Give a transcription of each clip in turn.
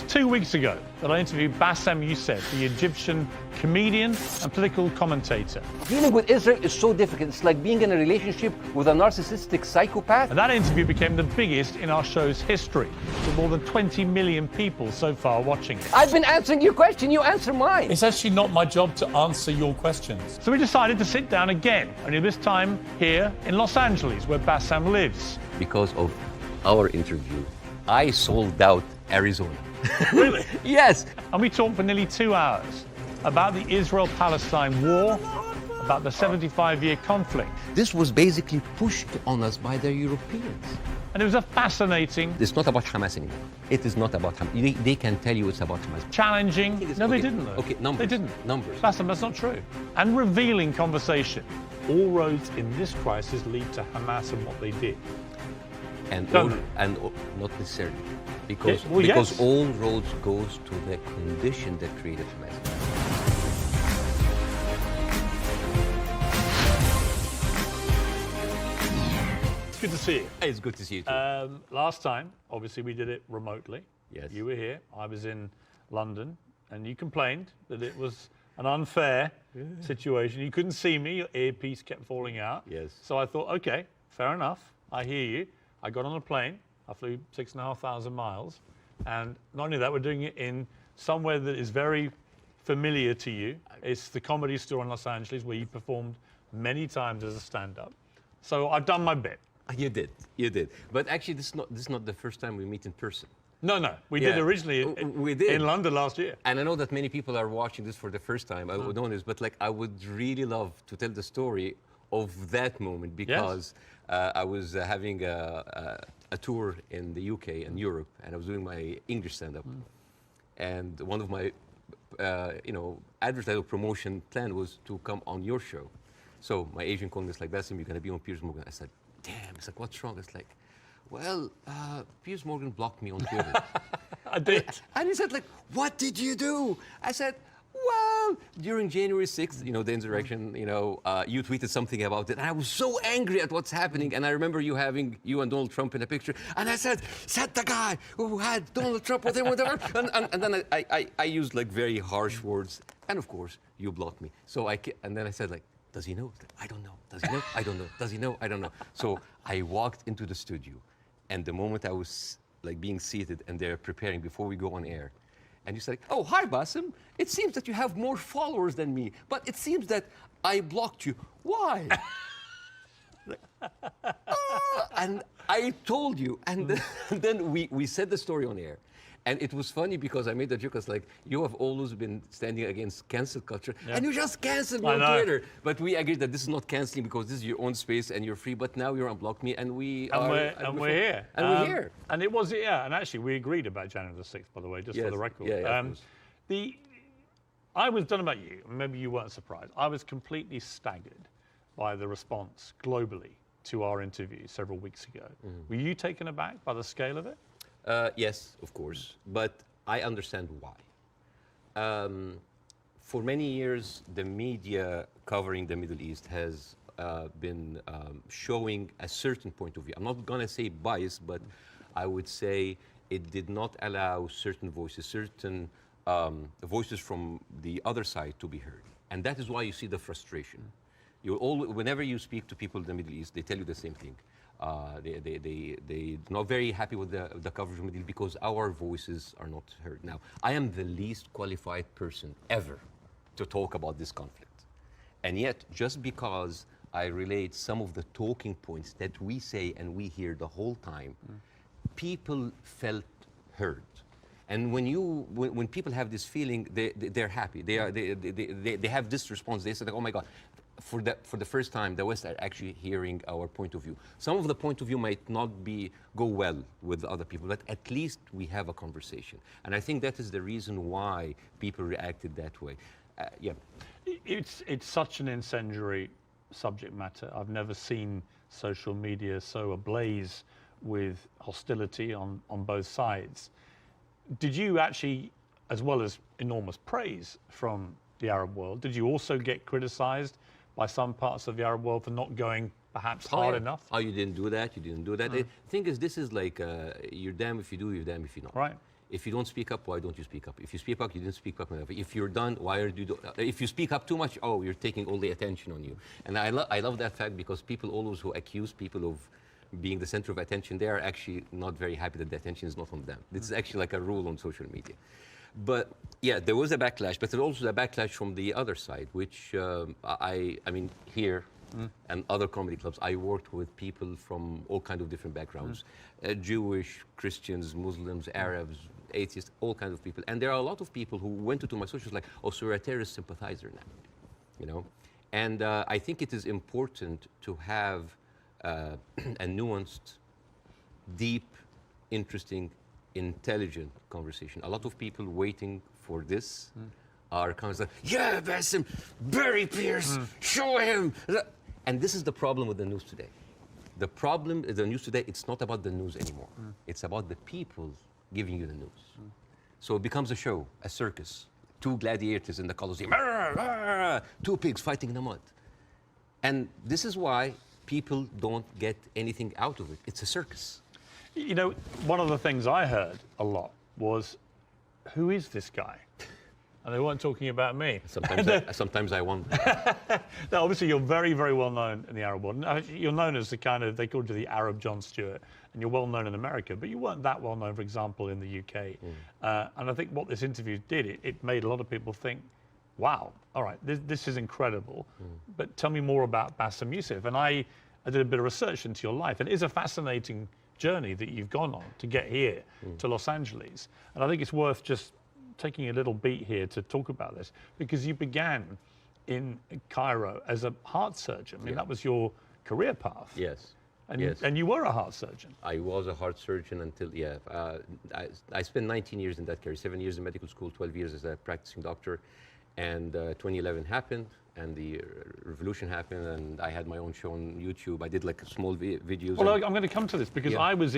2 weeks ago that I interviewed Bassem Youssef, the Egyptian comedian and political commentator. Dealing with Israel is so difficult. It's like being in a relationship with a narcissistic psychopath. And that interview became the biggest in our show's history, with more than 20 million people so far watching it. I've been answering your question, you answer mine. It's actually not my job to answer your questions. So we decided to sit down again, only this time here in Los Angeles, where Bassem lives. Because of our interview, I sold out Arizona. Really? Yes. And we talked for nearly 2 hours about the Israel-Palestine war, about the 75-year conflict. This was basically pushed on us by the Europeans. And it was a fascinating... It's not about Hamas anymore. It is not about Hamas. They can tell you it's about Hamas. Challenging... No, they okay, didn't, though. Okay, numbers. They didn't. Numbers. Bassem, that's not true. And revealing conversation. All roads in this crisis lead to Hamas and what they did. And Don't all, they? and not necessarily. Because, Yeah, well, because yes. all roads goes to the condition that created Hamas. It's good to see you. It's good to see you too. Last time, obviously, we did it remotely. Yes. You were here. I was in London. And you complained that it was an unfair situation. You couldn't see me. Your earpiece kept falling out. Yes. So I thought, OK, fair enough. I hear you. I got on a plane. I flew 6,500 miles. And not only that, we're doing it in somewhere that is very familiar to you. It's the Comedy Store in Los Angeles, where you performed many times as a stand-up. So I've done my bit. You did. But actually, this is not the first time we meet in person. No. We did originally in London last year. And I know that many people are watching this for the first time. I would know this, but like I would really love to tell the story of that moment because I was having a tour in the UK and Europe, and I was doing my English stand-up. And one of my, advertising promotion plan was to come on your show. So my agent called me, it's like, Bassem, you're going to be on Piers Morgan. I said, damn. It's like, what's wrong? It's like, well, Piers Morgan blocked me on Twitter. I did. And he said, like, what did you do? I said, well, during January 6th, the insurrection, you tweeted something about it. And I was so angry at what's happening. And I remember you having you and Donald Trump in a picture. And I said the guy who had Donald Trump with him, whatever. And then I used like very harsh words. And of course, you blocked me. So and then I said, like, does he know? I don't know. Does he know? I don't know. Does he know? I don't know. So I walked into the studio. And the moment I was like being seated and they're preparing before we go on air, and you said, oh, hi, Bassem. It seems that you have more followers than me, but it seems that I blocked you. Why? And I told you. And then we said the story on air. And it was funny because I made the joke, I was like, you have always been standing against cancel culture, and you just canceled me on Twitter. But we agreed that this is not canceling because this is your own space and you're free, but now you're unblocked me, and we're here. And we're here. And it was, and actually we agreed about January the 6th, by the way, just for the record. I was, don't know about you, maybe you weren't surprised, I was completely staggered by the response globally to our interview several weeks ago. Were you taken aback by the scale of it? Yes, of course, but I understand why. For many years, the media covering the Middle East has been showing a certain point of view. I'm not going to say bias, but I would say it did not allow certain voices, voices from the other side to be heard. And that is why you see the frustration. Whenever you speak to people in the Middle East, they tell you the same thing. They're not very happy with the coverage of the Middle East because our voices are not heard. Now, I am the least qualified person ever to talk about this conflict. And yet, just because I relate some of the talking points that we say and we hear the whole time, people felt heard. And when people have this feeling, they're happy. They have this response. They say, like, oh my God. For the first time, the West are actually hearing our point of view. Some of the point of view might not go well with other people, but at least we have a conversation. And I think that is the reason why people reacted that way. It's such an incendiary subject matter. I've never seen social media so ablaze with hostility on both sides. Did you actually, as well as enormous praise from the Arab world, did you also get criticized by some parts of the Arab world for not going perhaps hard enough? Oh, you didn't do that, you didn't do that. The thing is, this is like, you're damned if you do, you're damned if you're not. Right. If you don't speak up, why don't you speak up? If you speak up, you didn't speak up enough. If you're done, why are you if you speak up too much, oh, you're taking all the attention on you. And I love that fact, because people always who accuse people of being the center of attention, they are actually not very happy that the attention is not on them. This is actually like a rule on social media. But yeah, there was a backlash, but there was also a backlash from the other side, which I mean, here and other comedy clubs, I worked with people from all kinds of different backgrounds, Jewish, Christians, Muslims, Arabs, atheists, all kinds of people. And there are a lot of people who went into my socials like, oh, so you're a terrorist sympathizer now, you know? And I think it is important to have a nuanced, deep, interesting, intelligent conversation. A lot of people waiting for this are kind of like, yeah, Bassem, bury Piers, show him. And this is the problem with the news today. The problem is the news today, it's not about the news anymore. It's about the people giving you the news. So it becomes a show, a circus. Two gladiators in the Colosseum, two pigs fighting in the mud. And this is why people don't get anything out of it. It's a circus. You know, one of the things I heard a lot was, who is this guy? And they weren't talking about me. Sometimes I wonder. Now, obviously, you're very, very well known in the Arab world. You're known as the kind of, they called you the Arab Jon Stewart, and you're well known in America, but you weren't that well known, for example, in the UK. And I think what this interview did, it made a lot of people think, wow, all right, this is incredible, but tell me more about Bassem Youssef. And I did a bit of research into your life, and it is a fascinating journey that you've gone on to get here to Los Angeles. And I think it's worth just taking a little beat here to talk about this, because you began in Cairo as a heart surgeon. I mean, that was your career path. Yes. And, yes. And you were a heart surgeon. I was a heart surgeon until, I spent 19 years in that career, 7 years in medical school, 12 years as a practicing doctor. And 2011 happened, and the revolution happened, and I had my own show on YouTube. I did like small videos. Well, I'm going to come to this, because I was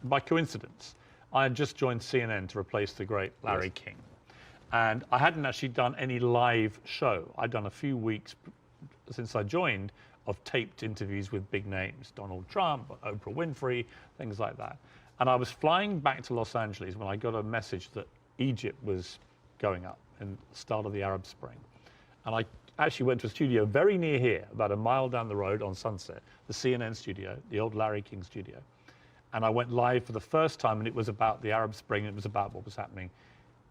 by coincidence, I had just joined CNN to replace the great Larry King. And I hadn't actually done any live show. I'd done a few weeks since I joined of taped interviews with big names, Donald Trump, Oprah Winfrey, things like that. And I was flying back to Los Angeles when I got a message that Egypt was going up in the start of the Arab Spring. And I actually went to a studio very near here, about a mile down the road on Sunset, the CNN studio, the old Larry King studio. And I went live for the first time, and it was about the Arab Spring, and it was about what was happening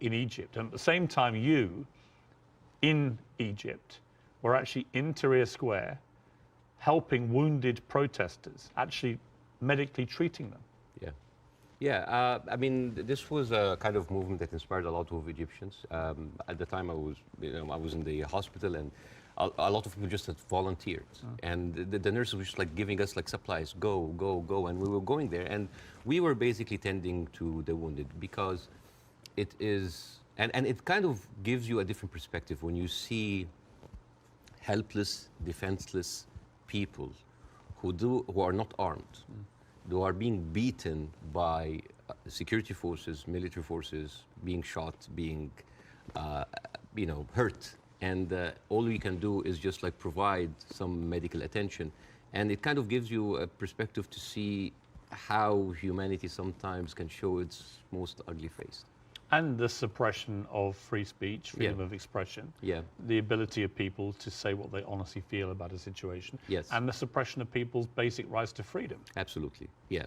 in Egypt. And at the same time, you, in Egypt, were actually in Tahrir Square, helping wounded protesters, actually medically treating them. Yeah. Yeah, I mean, this was a kind of movement that inspired a lot of Egyptians. At the time, I was in the hospital, and a lot of people just had volunteered. And the nurses were just like giving us like supplies, go, go, go. And we were going there, and we were basically tending to the wounded, because it is, and it kind of gives you a different perspective when you see helpless, defenseless people who are not armed, who are being beaten by security forces, military forces, being shot, being, hurt. And all we can do is just like provide some medical attention. And it kind of gives you a perspective to see how humanity sometimes can show its most ugly face. And the suppression of free speech, freedom of expression. Yeah. The ability of people to say what they honestly feel about a situation. Yes. And the suppression of people's basic rights to freedom. Absolutely, yeah.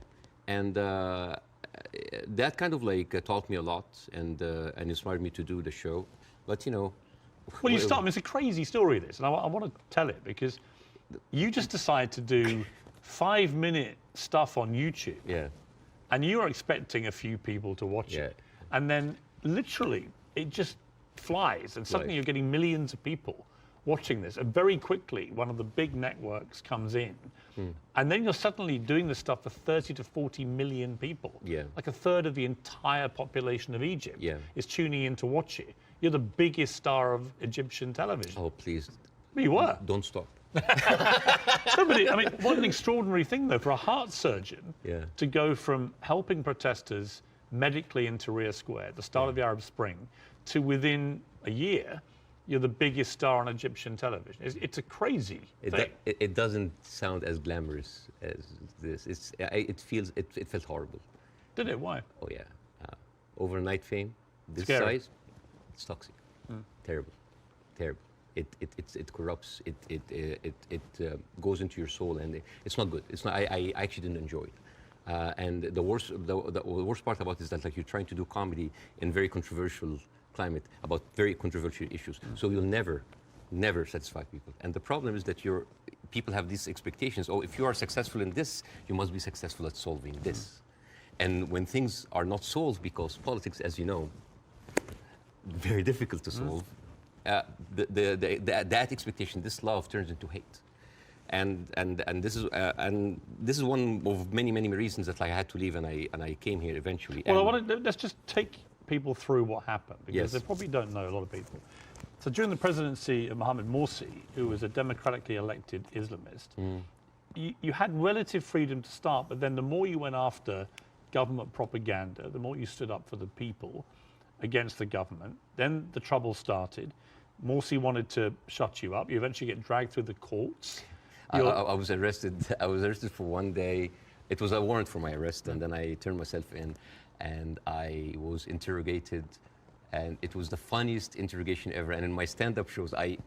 And that kind of like taught me a lot, and inspired me to do the show. But well, you start. I mean, it's a crazy story, this, and I want to tell it, because you just decide to do 5-minute stuff on YouTube. Yeah. And you are expecting a few people to watch it. And then literally it just flies, and suddenly you're getting millions of people watching this. And very quickly, one of the big networks comes in, and then you're suddenly doing this stuff for 30 to 40 million people. Yeah. Like a third of the entire population of Egypt is tuning in to watch it. You're the biggest star of Egyptian television. Oh, please. Well, you were. Don't stop. I mean, what an extraordinary thing, though, for a heart surgeon to go from helping protesters medically in Tahrir Square at the start of the Arab Spring to within a year, you're the biggest star on Egyptian television. It's a crazy thing. It doesn't sound as glamorous as this. It felt horrible. Did it? Why? Oh, yeah. overnight fame, this Scary. size, it's toxic. Terrible, terrible. It corrupts. It goes into your soul, and it's not good. It's not. I actually didn't enjoy it. And the worst part about it is that like you're trying to do comedy in very controversial climate about very controversial issues. So you'll never satisfy people. And the problem is that people have these expectations. Oh, if you are successful in this, you must be successful at solving this. And when things are not solved, because politics, as you know, very difficult to solve, that expectation, this love turns into hate. And this is one of many reasons that like, I had to leave and I came here eventually. Well, let's just take people through what happened, because Yes. they probably don't know, a lot of people. So during the presidency of Mohamed Morsi, who was a democratically elected Islamist, you had relative freedom to start, but then the more you went after government propaganda, the more you stood up for the people against the government, then the trouble started. Morsi wanted to shut you up. You eventually get dragged through the courts. I was arrested. I was arrested for one day. It was a warrant for my arrest, and then I turned myself in, and I was interrogated, and it was the funniest interrogation ever. And in my stand-up shows, I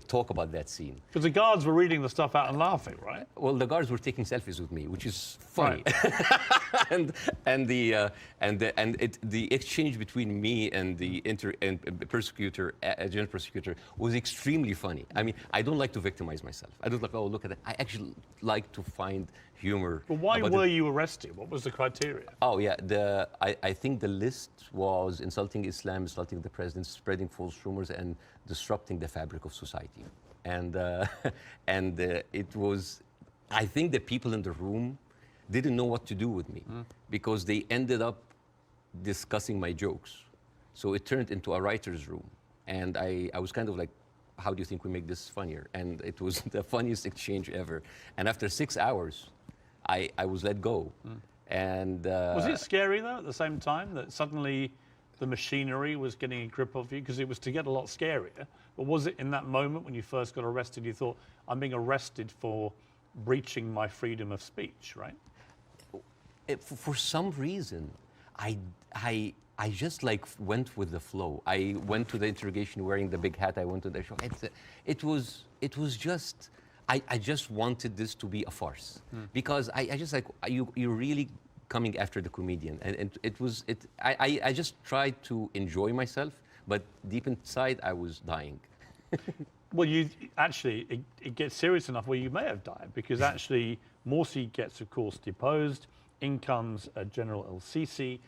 talk about that scene. Because the guards were reading the stuff out and laughing, right? Well, the guards were taking selfies with me, which is funny. Right. and the exchange between me and the prosecutor, general prosecutor, was extremely funny. I mean, I don't like to victimize myself. I don't like, oh, look at that. I actually like to find humor. But why were you arrested? What was the criteria? Oh yeah, I think the list was insulting Islam, insulting the president, spreading false rumors, and disrupting the fabric of society. And it was, I think the people in the room didn't know what to do with me because they ended up discussing my jokes. So it turned into a writer's room. And I was kind of like, how do you think we make this funnier? And it was the funniest exchange ever. And after 6 hours, I was let go. And was it scary though at the same time that suddenly the machinery was getting a grip of you? Because it was to get a lot scarier. But was it in that moment when you first got arrested, you thought, I'm being arrested for breaching my freedom of speech, right? For some reason, I just like went with the flow. I went to the interrogation wearing the big hat. I went to the show. It was just, I just wanted this to be a farce because I just like, you're really coming after the comedian. And I just tried to enjoy myself, but deep inside I was dying. Well, you actually, it gets serious enough where you may have died, because actually Morsi gets, of course, deposed. In comes General El-Sisi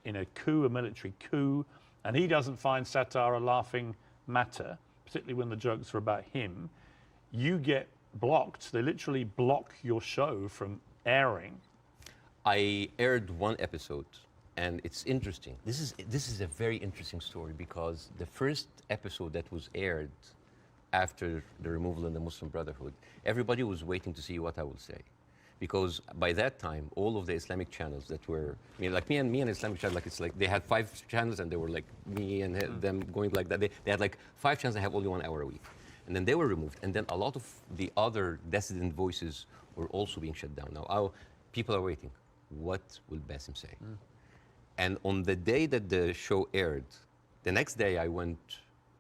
in a coup, a military coup, and he doesn't find satire a laughing matter, particularly when the jokes are about him. You get blocked. They literally block your show from airing. I aired one episode, and it's interesting. This is a very interesting story because the first episode that was aired after the removal in the Muslim Brotherhood, everybody was waiting to see what I would say. Because by that time, all of the Islamic channels that were, I mean, like me and Islamic channel, like it's like they had 5 channels and they were like me and them going like that. They had like 5 channels that have only 1 hour a week. And then they were removed. And then a lot of the other dissident voices were also being shut down. Now, people are waiting. What will Bassem say? And on the day that the show aired, the next day I went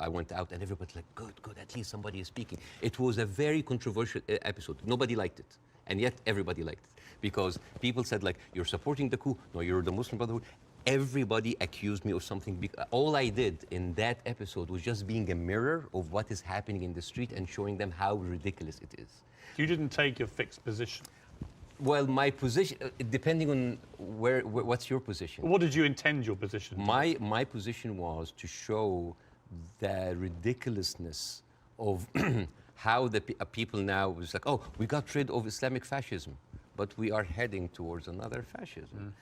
out and everybody's like, good, at least somebody is speaking. It was a very controversial episode. Nobody liked it. And yet everybody liked it because people said like, you're supporting the coup. No, you're the Muslim Brotherhood. Everybody accused me of something. All I did in that episode was just being a mirror of what is happening in the street and showing them how ridiculous it is. You didn't take a fixed position. Well, my position, depending on what's your position? What did you intend your position to be? My position was to show the ridiculousness of how the people now was like, oh, we got rid of Islamic fascism, but we are heading towards another fascism.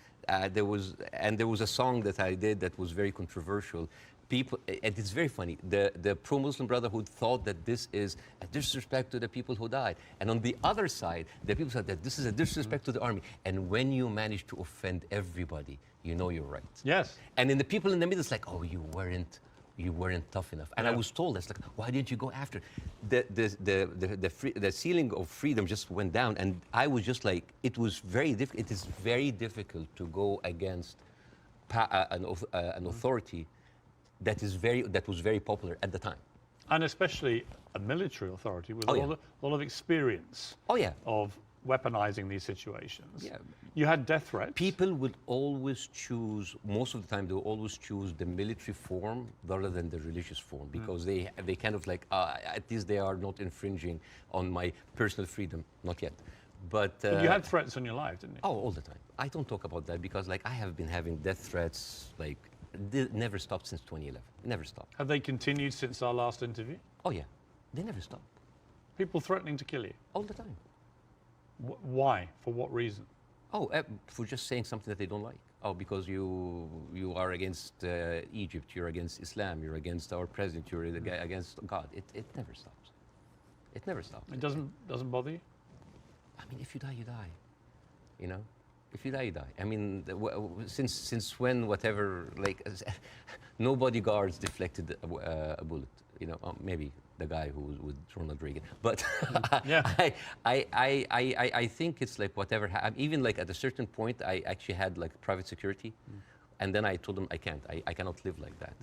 There was a song that I did that was very controversial. People, and it's very funny, the pro-Muslim Brotherhood thought that this is a disrespect to the people who died. And on the other side, the people said that this is a disrespect to the army. And when you manage to offend everybody, you know you're right. Yes. And then the people in the middle, it's like, oh, you weren't tough enough. And I was told, it's like, why didn't you go after? The ceiling of freedom just went down, and I was just like, it is very difficult to go against an authority that was very popular at the time. And especially a military authority with Oh, a yeah. lot of experience Oh yeah. of weaponizing these situations. Yeah. You had death threats. People would always choose, most of the time, they would always choose the military form rather than the religious form, because they kind of like, at least they are not infringing on my personal freedom. Not yet. But you had threats on your life, didn't you? oh, all the time. I don't talk about that because like I have been having death threats, like never stopped since 2011. Never stopped. Have they continued since our last interview? Oh yeah, they never stop. People threatening to kill you? All the time. Why? For what reason? Oh, for just saying something that they don't like. Oh, because you are against Egypt, you're against Islam, you're against our president, you're against God. It never stops. It never stops. It doesn't bother you? I mean, if you die, you die. You know, if you die, you die. I mean, since when, whatever, like, no bodyguards deflected a bullet. You know, maybe the guy who was with Ronald Reagan. But Yeah. I think it's like whatever. Even like at a certain point, I actually had like private security. And then I told them I can't. I cannot live like that.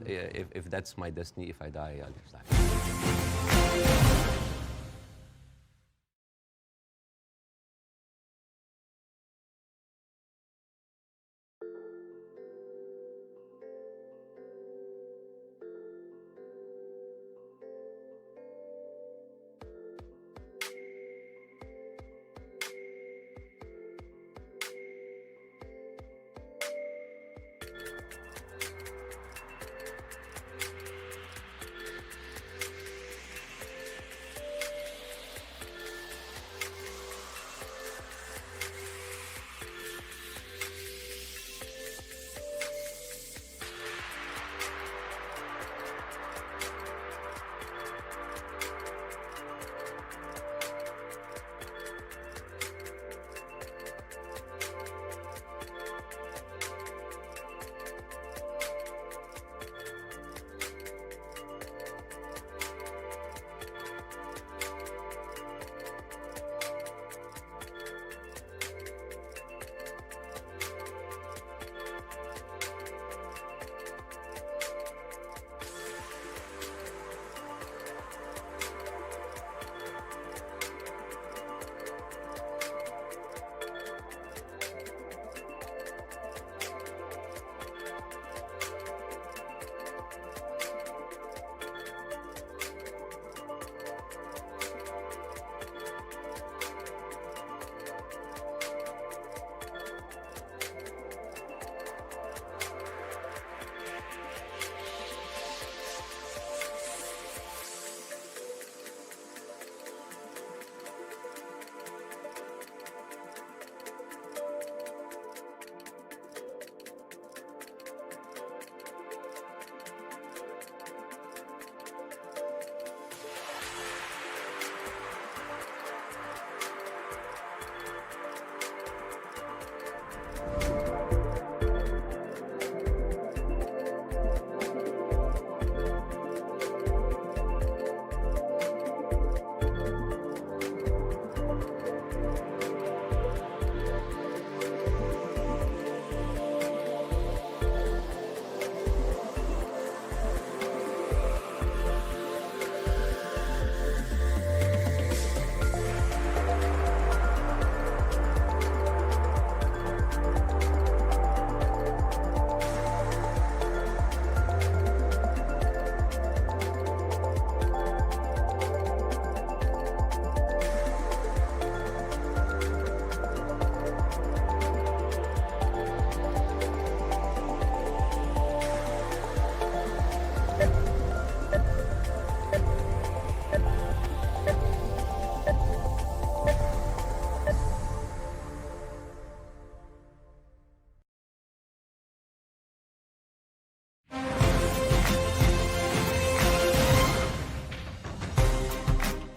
If that's my destiny, if I die, I'll just die.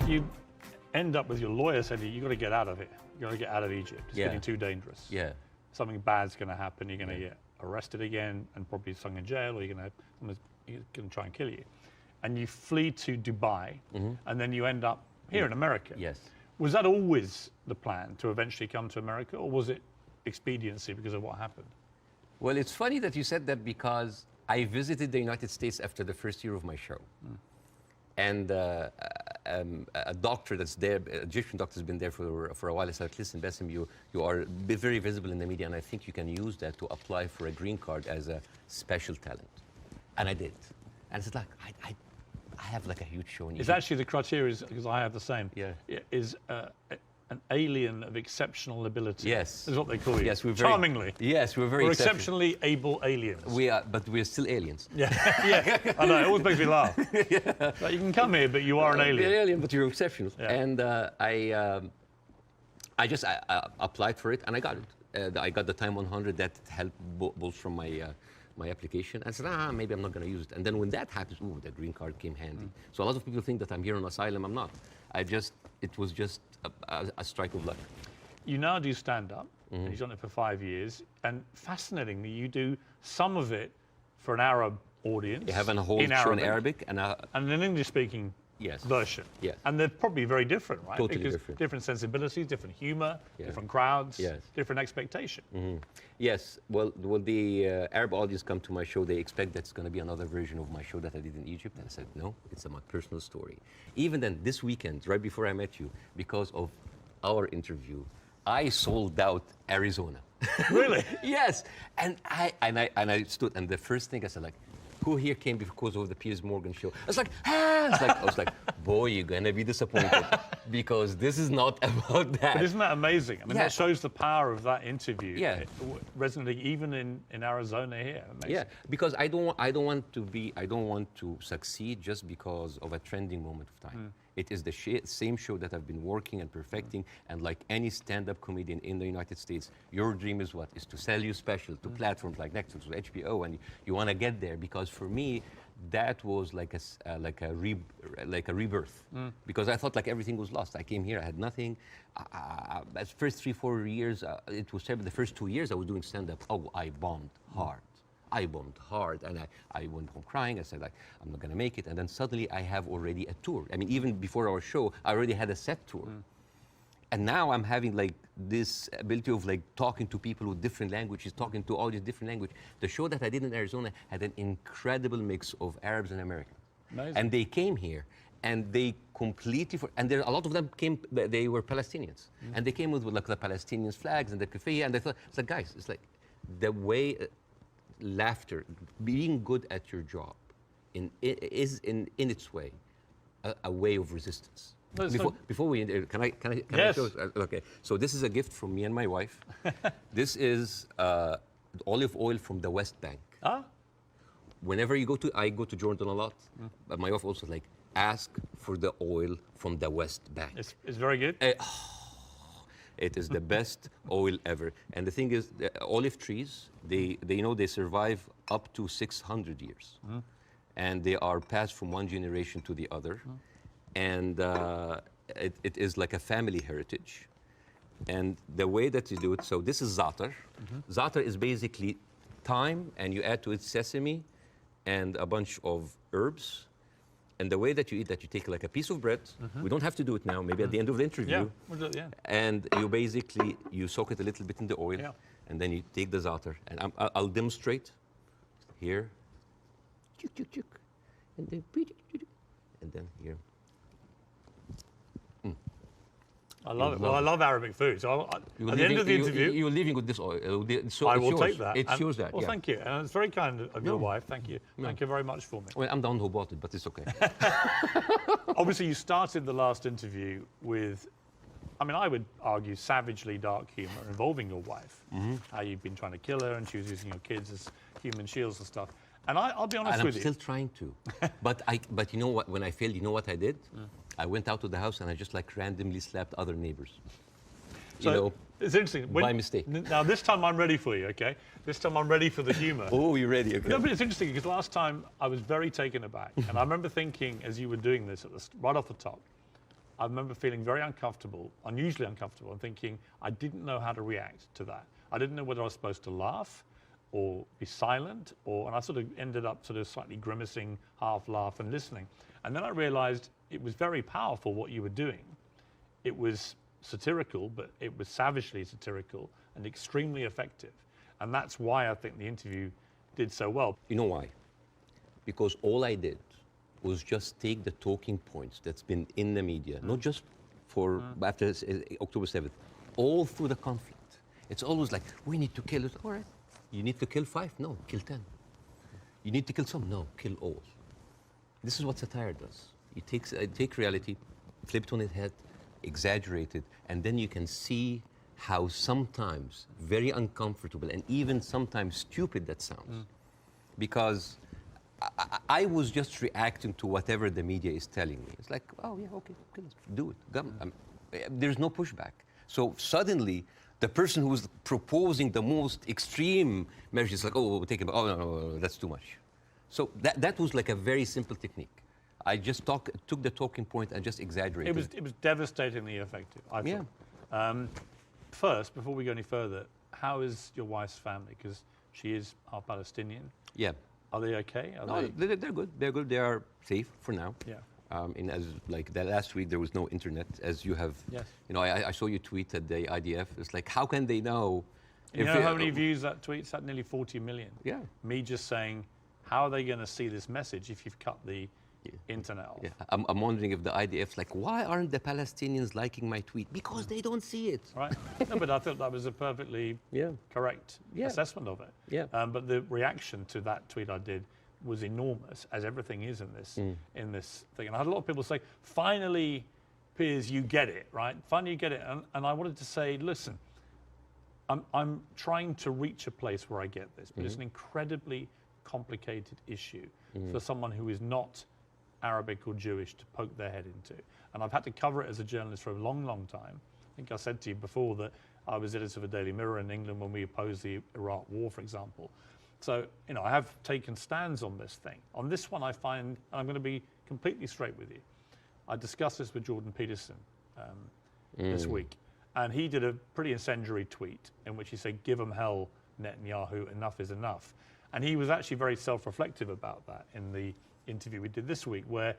You end up with your lawyer saying you've got to get out of it. You've got to get out of Egypt. It's Yeah. getting too dangerous. Yeah. Something bad's going to happen. You're going to get arrested again and probably thrown in jail, or you're going to try and kill you. And you flee to Dubai, and then you end up here in America. Yes. Was that always the plan, to eventually come to America, or was it expediency because of what happened? Well, it's funny that you said that because I visited the United States after the first year of my show. And a doctor that's there, an Egyptian doctor, has been there for a while. I said, listen, Bassem, you are very visible in the media, and I think you can use that to apply for a green card as a special talent. And I did. And it's like, I have like a huge show in It's Egypt. actually the criteria, because I have the same. Yeah. Is an alien of exceptional ability. Yes. Is what they call you. Yes, we're very, charmingly. Yes, we're very We're exceptional. exceptionally able aliens. We are, but we're still aliens. Yeah, yeah. I know. It always makes me laugh. Like, you can come here, but you are an alien. You're an alien, but you're exceptional. Yeah. And I just applied for it, and I got it. I got the Time 100 that helped boost from my application. I said, maybe I'm not going to use it. And then when that happens, ooh, the green card came handy. So a lot of people think that I'm here on asylum. I'm not. It was just a strike of luck. You now do stand-up. You've done it for 5 years. And fascinatingly, you do some of it for an Arab audience. You have a whole show in Arabic and an English-speaking yes. version. Yes. And they're probably very different, right? Totally because different. Different sensibilities, different humor, Yeah. different crowds, Yes. different expectation. Yes. Well, the Arab audience come to my show. They expect that it's going to be another version of my show that I did in Egypt. And I said, no, it's my personal story. Even then, this weekend, right before I met you, because of our interview, I sold out Arizona. Really? Yes. And I stood, and the first thing I said, like, who here came because of the Piers Morgan show? I was like, I was like, boy, you're gonna be disappointed because this is not about that. But isn't that amazing? I mean, Yeah. that shows the power of that interview. Yeah. Resonating even in Arizona here. Amazing. Yeah, because I don't want to succeed just because of a trending moment of time. It is the same show that I've been working and perfecting, and like any stand-up comedian in the United States, your dream is what? Is to sell your special to platforms like Netflix or HBO, and you want to get there. Because for me, that was like a rebirth. Because I thought like everything was lost. I came here, I had nothing. At first 3-4 years, it was terrible. The first 2 years I was doing stand-up. Oh, I bombed hard. I bombed hard, and I went home crying. I said, like, I'm not going to make it. And then suddenly I have already a tour. I mean, even before our show, I already had a set tour. And now I'm having like this ability of like talking to people with different languages, talking to all these different languages. The show that I did in Arizona had an incredible mix of Arabs and Americans. Amazing. And they came here, and they completely, and there a lot of them came, they were Palestinians. And they came with like the Palestinian flags and the keffiyeh, and they thought, it's like, guys, it's like the way, laughter, being good at your job is in its way a way of resistance. Before we end, can I Yes. show? Okay, so this is a gift from me and my wife. This is olive oil from the West Bank. Ah, Whenever I go to Jordan a lot, but my wife also like, ask for the oil from the West Bank. it's very good. It is the best oil ever. And the thing is, the olive trees, they survive up to 600 years. And they are passed from one generation to the other. And it is like a family heritage. And the way that you do it, so this is za'atar. Za'atar is basically thyme, and you add to it sesame and a bunch of herbs. And the way that you eat that, you take like a piece of bread. We don't have to do it now, maybe at the end of the interview. Yeah, we'll do it, yeah. And you soak it a little bit in the oil, Yeah. and then you take the za'atar. And I'll demonstrate here. Chuk, chuk, chuk. And then here. I love it. Well, I love Arabic food. So at the end of the interview, You're leaving with this oil. So I it's will yours. take that. It's And- yours, that. Well, yeah. thank you. And it's very kind of your wife. Thank you. Thank you very much for me. Well, I'm the one who bought it, but it's okay. Obviously, you started the last interview with, I mean, I would argue savagely dark humor involving your wife. How you've been trying to kill her, and she was using your kids as human shields and stuff. And I'll be honest And I'm with you. still trying to. But you know what? When I failed, you know what I did? I went out to the house and I just like randomly slapped other neighbors. So it's interesting. by mistake. Now this time I'm ready for you. Okay. This time I'm ready for the humor. Oh, you're ready? Okay. No, but it's interesting because last time I was very taken aback, and I remember thinking as you were doing this right off the top, I remember feeling very uncomfortable, unusually uncomfortable, and thinking I didn't know how to react to that. I didn't know whether I was supposed to laugh or be silent, and I sort of ended up sort of slightly grimacing, half laugh and listening. And then I realized it was very powerful what you were doing. It was satirical, but it was savagely satirical and extremely effective. And that's why I think the interview did so well. You know why? Because all I did was just take the talking points that's been in the media, not just for after October 7th, all through the conflict. It's always like, we need to kill it. All right. You need to kill 5? No, kill 10. You need to kill some? No, kill all. This is what satire does. It take reality, flip it on its head, exaggerate it, and then you can see how sometimes very uncomfortable and even sometimes stupid that sounds. Because I was just reacting to whatever the media is telling me. It's like, oh yeah, okay, do it. There's no pushback. So suddenly, the person who's proposing the most extreme measures is like, oh, take it. Oh no, that's too much. So that was like a very simple technique. I just took the talking point and just exaggerated. It was devastatingly effective, I thought. Yeah. First, before we go any further, how is your wife's family? Because she is half Palestinian. Yeah. Are they okay? They're good. They're good. They are safe for now. Yeah. And as like that last week, there was no internet, as you have. Yes. You know, I saw you tweet at the IDF. It's like, how can they know? You know how many views that tweet's had? Nearly 40 million. Yeah. Me just saying, how are they going to see this message if you've cut the internet off? Yeah. I'm wondering if the IDF's like, why aren't the Palestinians liking my tweet? Because they don't see it. Right. No, but I thought that was a perfectly correct assessment of it. Yeah. But the reaction to that tweet I did was enormous, as everything is in this thing. And I had a lot of people say, finally, Piers, you get it, right? Finally, you get it. And I wanted to say, listen, I'm trying to reach a place where I get this, but it's an incredibly complicated issue for someone who is not Arabic or Jewish to poke their head into. And I've had to cover it as a journalist for a long, long time. I think I said to you before that I was editor of the Daily Mirror in England when we opposed the Iraq War, for example. So, you know, I have taken stands on this thing. On this one, I find, and I'm going to be completely straight with you, I discussed this with Jordan Peterson this week, and he did a pretty incendiary tweet in which he said, give them hell, Netanyahu, enough is enough. And he was actually very self-reflective about that in the interview we did this week, where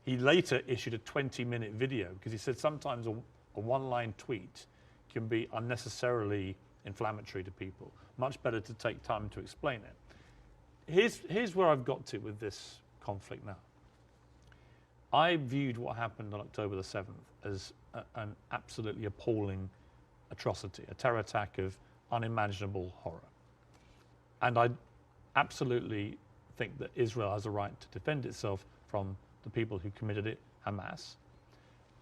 he later issued a 20-minute video, because he said sometimes a one-line tweet can be unnecessarily inflammatory to people. Much better to take time to explain it. Here's where I've got to with this conflict now. I viewed what happened on October the 7th as an absolutely appalling atrocity, a terror attack of unimaginable horror. And I absolutely think that Israel has a right to defend itself from the people who committed it, Hamas.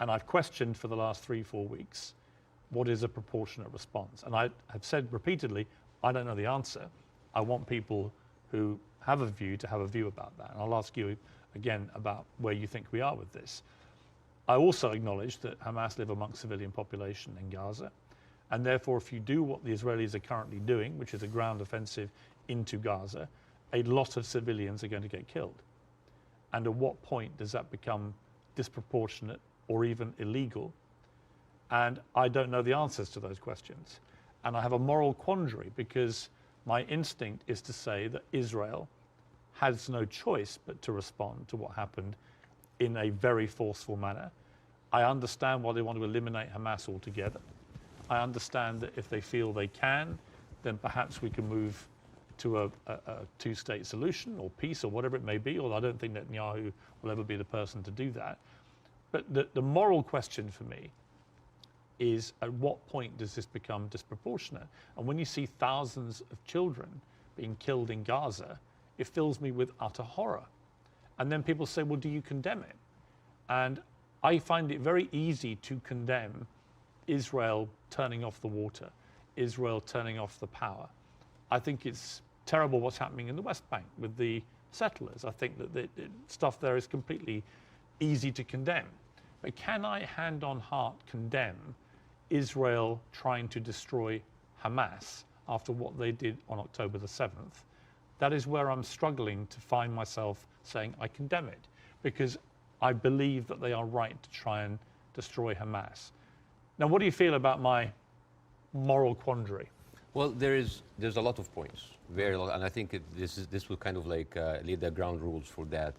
And I've questioned for the last 3-4 weeks, what is a proportionate response? And I have said repeatedly, I don't know the answer. I want people who have a view to have a view about that. And I'll ask you again about where you think we are with this. I also acknowledge that Hamas live amongst civilian population in Gaza. And therefore, if you do what the Israelis are currently doing, which is a ground offensive into Gaza, a lot of civilians are going to get killed. And at what point does that become disproportionate or even illegal? And I don't know the answers to those questions. And I have a moral quandary, because my instinct is to say that Israel has no choice but to respond to what happened in a very forceful manner. I understand why they want to eliminate Hamas altogether. I understand that if they feel they can, then perhaps we can move to a two-state solution or peace or whatever it may be, although I don't think Netanyahu will ever be the person to do that. But the moral question for me is, at what point does this become disproportionate? And when you see thousands of children being killed in Gaza, it fills me with utter horror. And then people say, well, do you condemn it? And I find it very easy to condemn Israel turning off the water, Israel turning off the power. I think it's terrible what's happening in the West Bank with the settlers. I think that the stuff there is completely easy to condemn. But can I, hand on heart, condemn Israel trying to destroy Hamas after what they did on October the 7th? That is where I'm struggling to find myself saying I condemn it, because I believe that they are right to try and destroy Hamas. Now, what do you feel about my moral quandary? Well, there's a lot of points, very lot, and I think this will kind of like lay the ground rules for that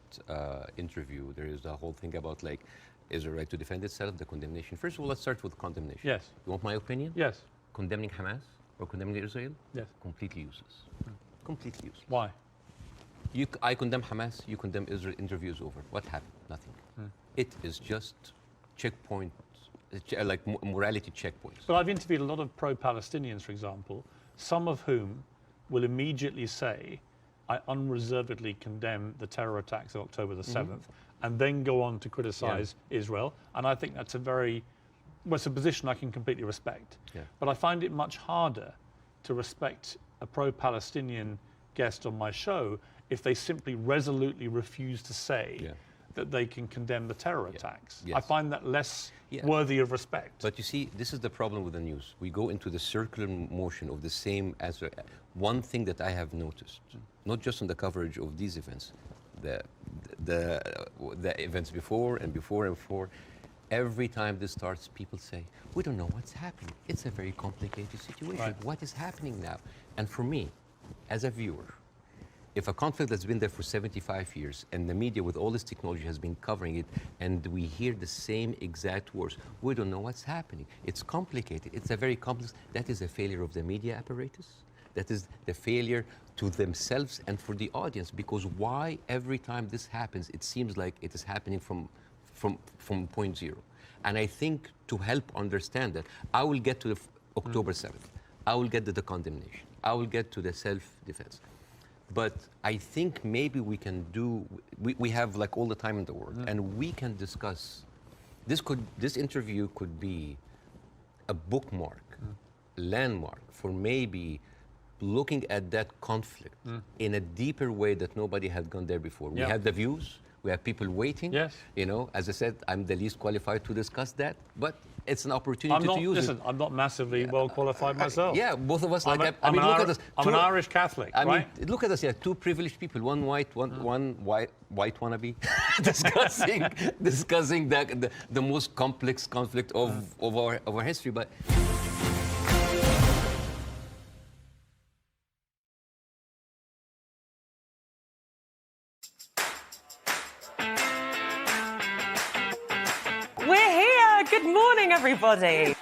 interview. There is a whole thing about like, is the right to defend itself, the condemnation. First of all, let's start with condemnation. Yes. You want my opinion? Yes. Condemning Hamas or condemning Israel, Yes. completely useless. Completely useless. Why? I condemn Hamas, you condemn Israel, interview is over. What happened? Nothing. It is just checkpoint, like morality checkpoints. But I've interviewed a lot of pro-Palestinians, for example, some of whom will immediately say, I unreservedly condemn the terror attacks of October the 7th, and then go on to criticize Israel. And I think that's it's a position I can completely respect. Yeah. But I find it much harder to respect a pro-Palestinian guest on my show if they simply resolutely refuse to say that they can condemn the terror attacks. Yes. I find that less worthy of respect. But you see, this is the problem with the news. We go into the circular motion of the same answer. One thing that I have noticed, not just in the coverage of these events, the events before and before and before, every time this starts, people say, we don't know what's happening. It's a very complicated situation. Right. What is happening now? And for me, as a viewer, if a conflict that's been there for 75 years and the media with all this technology has been covering it and we hear the same exact words, we don't know what's happening. It's complicated. It's a very complex, that is a failure of the media apparatus. That is the failure to themselves and for the audience, because why every time this happens, it seems like it is happening from point zero. And I think to help understand that, I will get to the October 7th. I will get to the condemnation. I will get to the self-defense. But I think maybe we can we have like all the time in the world, and we can discuss, this interview could be a bookmark, landmark for maybe looking at that conflict in a deeper way that nobody had gone there before. We had the views, we have people waiting. Yes. You know, as I said, I'm the least qualified to discuss that, but it's an opportunity to use it. I'm not massively well qualified myself. Yeah, both of us. I'm look at us. I'm an Irish Catholic, I right? mean, look at us. Yeah, two privileged people. One white, one white wannabe, discussing the most complex conflict of our history. But we're here. Good morning, everybody.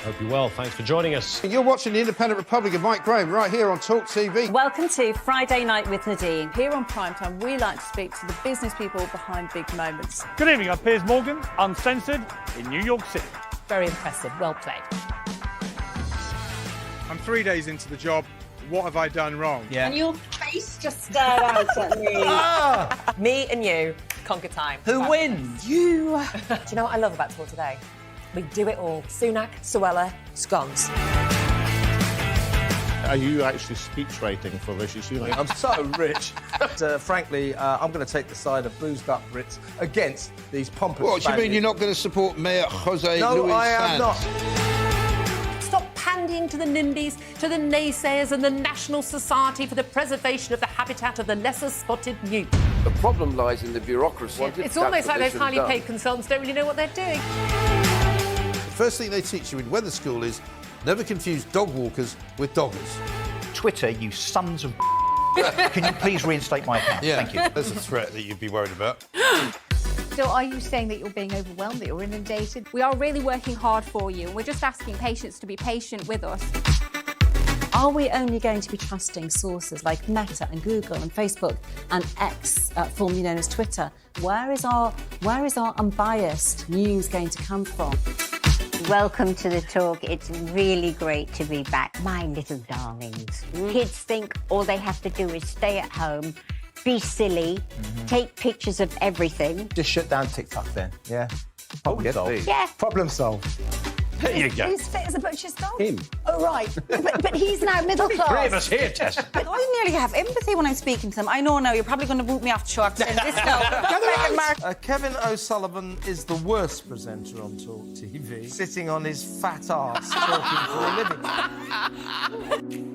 Hope you're well. Thanks for joining us. You're watching the Independent Republic of Mike Graham right here on Talk TV. Welcome to Friday Night with Nadine. Here on Primetime, we like to speak to the business people behind big moments. Good evening, I'm Piers Morgan, uncensored in New York City. Very impressive, well played. I'm 3 days into the job. What have I done wrong? Yeah. And your face just stared out at me. Me and you, conquer time. Who wins? You. Do you know what I love about Talk Today? We do it all. Sunak, Suella, scones. Are you actually speech rating for Rishi Sunak? I'm so rich. Frankly, I'm going to take the side of boozed up Brits against these pompous What do you mean you're not going to support Mayor Jose No, Luis I am Sanz? not. Stop pandying to the NIMBYs, to the naysayers and the National Society for the Preservation of the Habitat of the Lesser Spotted Newt. The problem lies in the bureaucracy. It's almost like those highly paid consultants don't really know what they're doing. The first thing they teach you in weather school is never confuse dog walkers with doggers. Twitter, you sons of Can you please reinstate my account? Thank you. There's a threat that you'd be worried about. So are you saying that you're being overwhelmed, that you're inundated? We are really working hard for you, and we're just asking patients to be patient with us. Are we only going to be trusting sources like Meta and Google and Facebook and X, formerly known as Twitter? Where is our unbiased news going to come from? Welcome to the talk. It's really great to be back. My little darlings. Kids think all they have to do is stay at home, be silly, take pictures of everything. Just shut down TikTok then, yeah? Problem solved. Yeah. Problem solved. There you go. Who's fit as a butcher's dog? Him. Oh, right. but he's now middle class. Three of us here, Tess. I nearly have empathy when I'm speaking to them. I know now, you're probably going to boot me off the show after saying this now. Kevin O'Sullivan is the worst presenter on Talk TV, sitting on his fat arse talking for a living.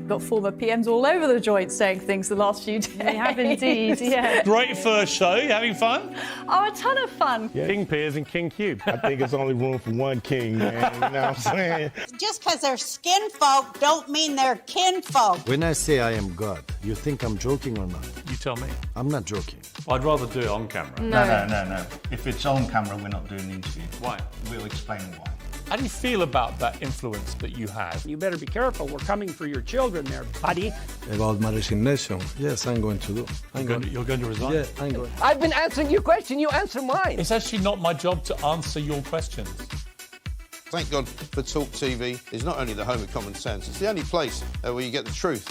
Got former PMs all over the joint saying things the last few days. We have indeed, yeah. Great first show, you having fun? Oh, a ton of fun. King Piers and King Cube. I think it's only room for one king, man. You know what I'm saying? Just because they're skin folk don't mean they're kin folk. When I say I am God, you think I'm joking or not? You tell me. I'm not joking. I'd rather do it on camera. No. If it's on camera, we're not doing the interview. Why? We'll explain why. How do you feel about that influence that you have? You better be careful. We're coming for your children there, buddy. About my resignation, yes, I'm going to do. You're going to resign? Yeah, I'm going. I've been answering your question, you answer mine. It's actually not my job to answer your questions. Thank God for Talk TV. It's not only the home of common sense, it's the only place where you get the truth.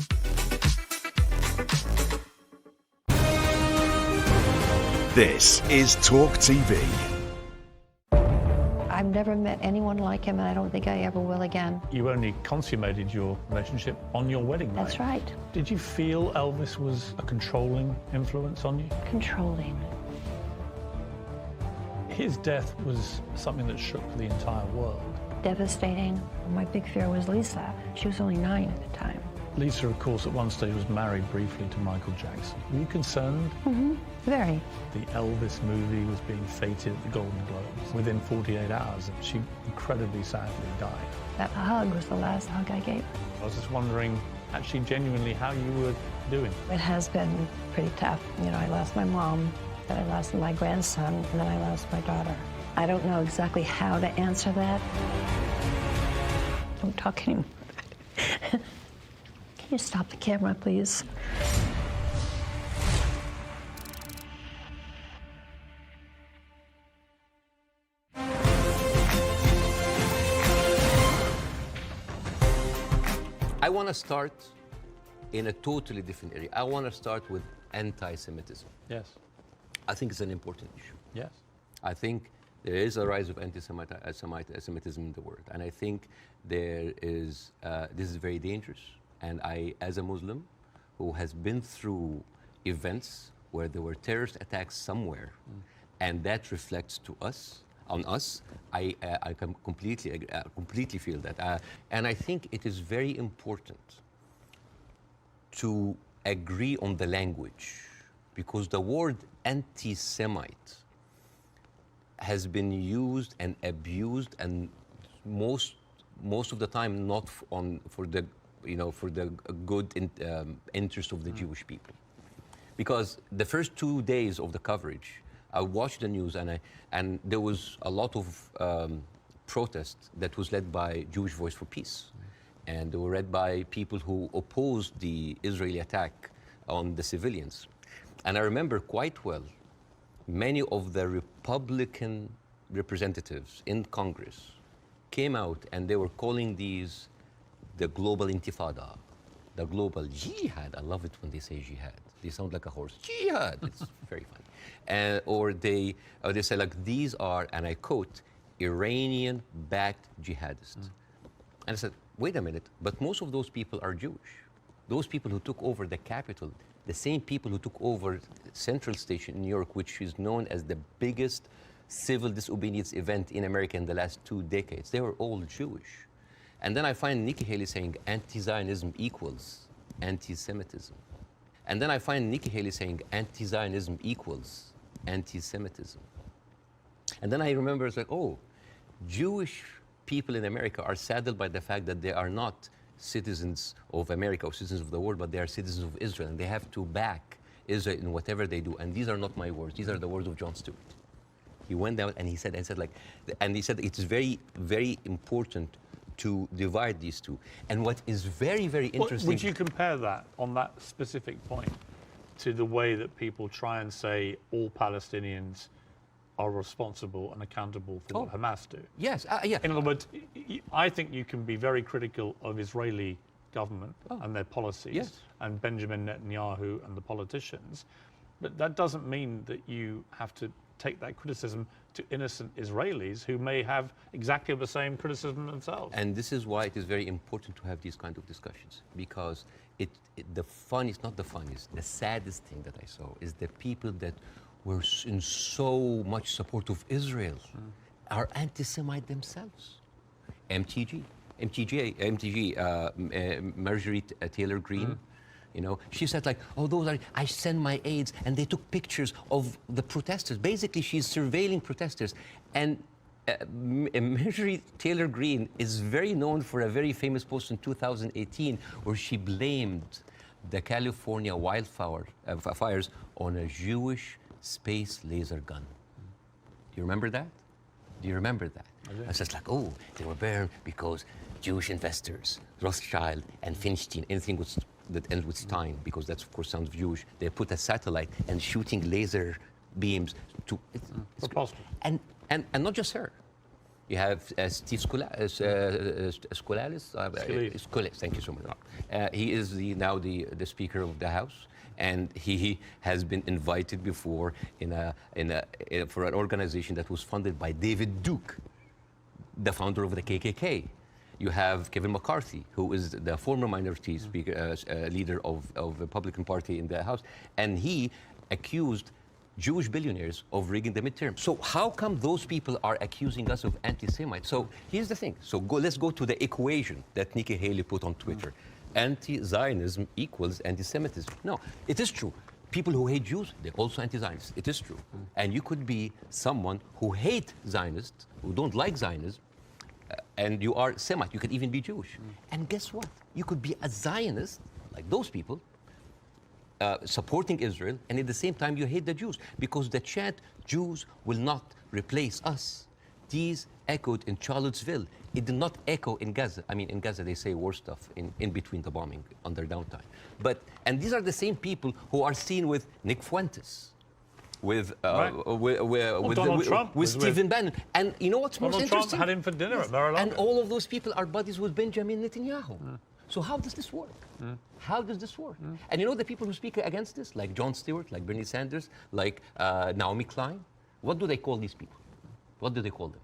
This is Talk TV. I've never met anyone like him, and I don't think I ever will again. You only consummated your relationship on your wedding night. That's right. Did you feel Elvis was a controlling influence on you? Controlling. His death was something that shook the entire world. Devastating. My big fear was Lisa. She was only 9 at the time. Lisa, of course, at one stage was married briefly to Michael Jackson. Were you concerned? Mm-hmm. Very. The Elvis movie was being feted at the Golden Globes. Within 48 hours, she incredibly sadly died. That hug was the last hug I gave. I was just wondering, actually, genuinely, how you were doing. It has been pretty tough. You know, I lost my mom, then I lost my grandson, and then I lost my daughter. I don't know exactly how to answer that. Don't talk anymore. Can you stop the camera, please? I want to start in a totally different area. I want to start with anti-Semitism. Yes. I think it's an important issue. Yes. I think there is a rise of anti-Semitism in the world, and I think there is. This is very dangerous. And I, as a Muslim, who has been through events where there were terrorist attacks somewhere, and that reflects on us, I can completely feel that. And I think it is very important to agree on the language, because the word anti-Semite has been used and abused, and most of the time not for the good interest of the Jewish people. Because the first 2 days of the coverage, I watched the news, and there was a lot of protest that was led by Jewish Voice for Peace. And they were led by people who opposed the Israeli attack on the civilians. And I remember quite well, many of the Republican representatives in Congress came out and they were calling these the global intifada, the global jihad. I love it when they say jihad. They sound like a horse. Jihad. It's very funny. Or they say, like, these are, and I quote, Iranian-backed jihadists. And I said, wait a minute, but most of those people are Jewish. Those people who took over the Capitol, the same people who took over Central Station in New York, which is known as the biggest civil disobedience event in America in the last 2 decades, they were all Jewish. And then I find Nikki Haley saying anti-Zionism equals anti-Semitism. And then I find Nikki Haley saying anti-Zionism equals anti-Semitism. And then I remember, it's like, oh, Jewish people in America are saddled by the fact that they are not citizens of America or citizens of the world, but they are citizens of Israel, and they have to back Israel in whatever they do. And these are not my words, these are the words of Jon Stewart. He went out and he said it's very, very important to divide these two. And what is very, very interesting... Would you compare that, on that specific point, to the way that people try and say all Palestinians are responsible and accountable for what Hamas do? Yes, yeah. In other words, I think you can be very critical of Israeli government and their policies, and Benjamin Netanyahu and the politicians, but that doesn't mean that you have to take that criticism to innocent Israelis who may have exactly the same criticism themselves. And this is why it is very important to have these kind of discussions, because the saddest thing that I saw is the people that were in so much support of Israel are anti-Semite themselves. MTG, Marjorie Taylor Greene, you know, she said, like, oh, I send my aides, and they took pictures of the protesters. Basically, she's surveilling protesters. And Marjorie Taylor Greene is very known for a very famous post in 2018 where she blamed the California fires on a Jewish space laser gun. Do you remember that? Do you remember that? It's just like, oh, they were burned because Jewish investors, Rothschild and Finstein, anything that ends with Stein, because that's, of course, sounds Jewish, they put a satellite and shooting laser beams to... It's possible. And not just her. You have Steve Skoulas, thank you so much. He is now the Speaker of the House, and he has been invited before for an organization that was funded by David Duke, the founder of the KKK. You have Kevin McCarthy, who is the former minority speaker, leader of the Republican Party in the House, and he accused Jewish billionaires of rigging the midterm. So how come those people are accusing us of anti-Semites? So here's the thing. So let's go to the equation that Nikki Haley put on Twitter. Anti-Zionism equals anti-Semitism. No, it is true. People who hate Jews, they're also anti-Zionists. It is true. And you could be someone who hate Zionists, who don't like Zionism, and you are Semite. You could even be Jewish. And guess what? You could be a Zionist, like those people, supporting Israel, and at the same time you hate the Jews, because the chant, Jews will not replace us, these echoed in Charlottesville. It did not echo in Gaza. I mean, in Gaza they say worse stuff in between the bombing, on their downtime. And these are the same people who are seen with Nick Fuentes, with Donald Trump, with Stephen Bannon. And you know what's most Donald interesting? Trump had him for dinner at Mar-a-Lago. And all of those people are buddies with Benjamin Netanyahu. So how does this work? How does this work? And you know the people who speak against this, like Jon Stewart, like Bernie Sanders, like Naomi Klein, what do they call these people? What do they call them?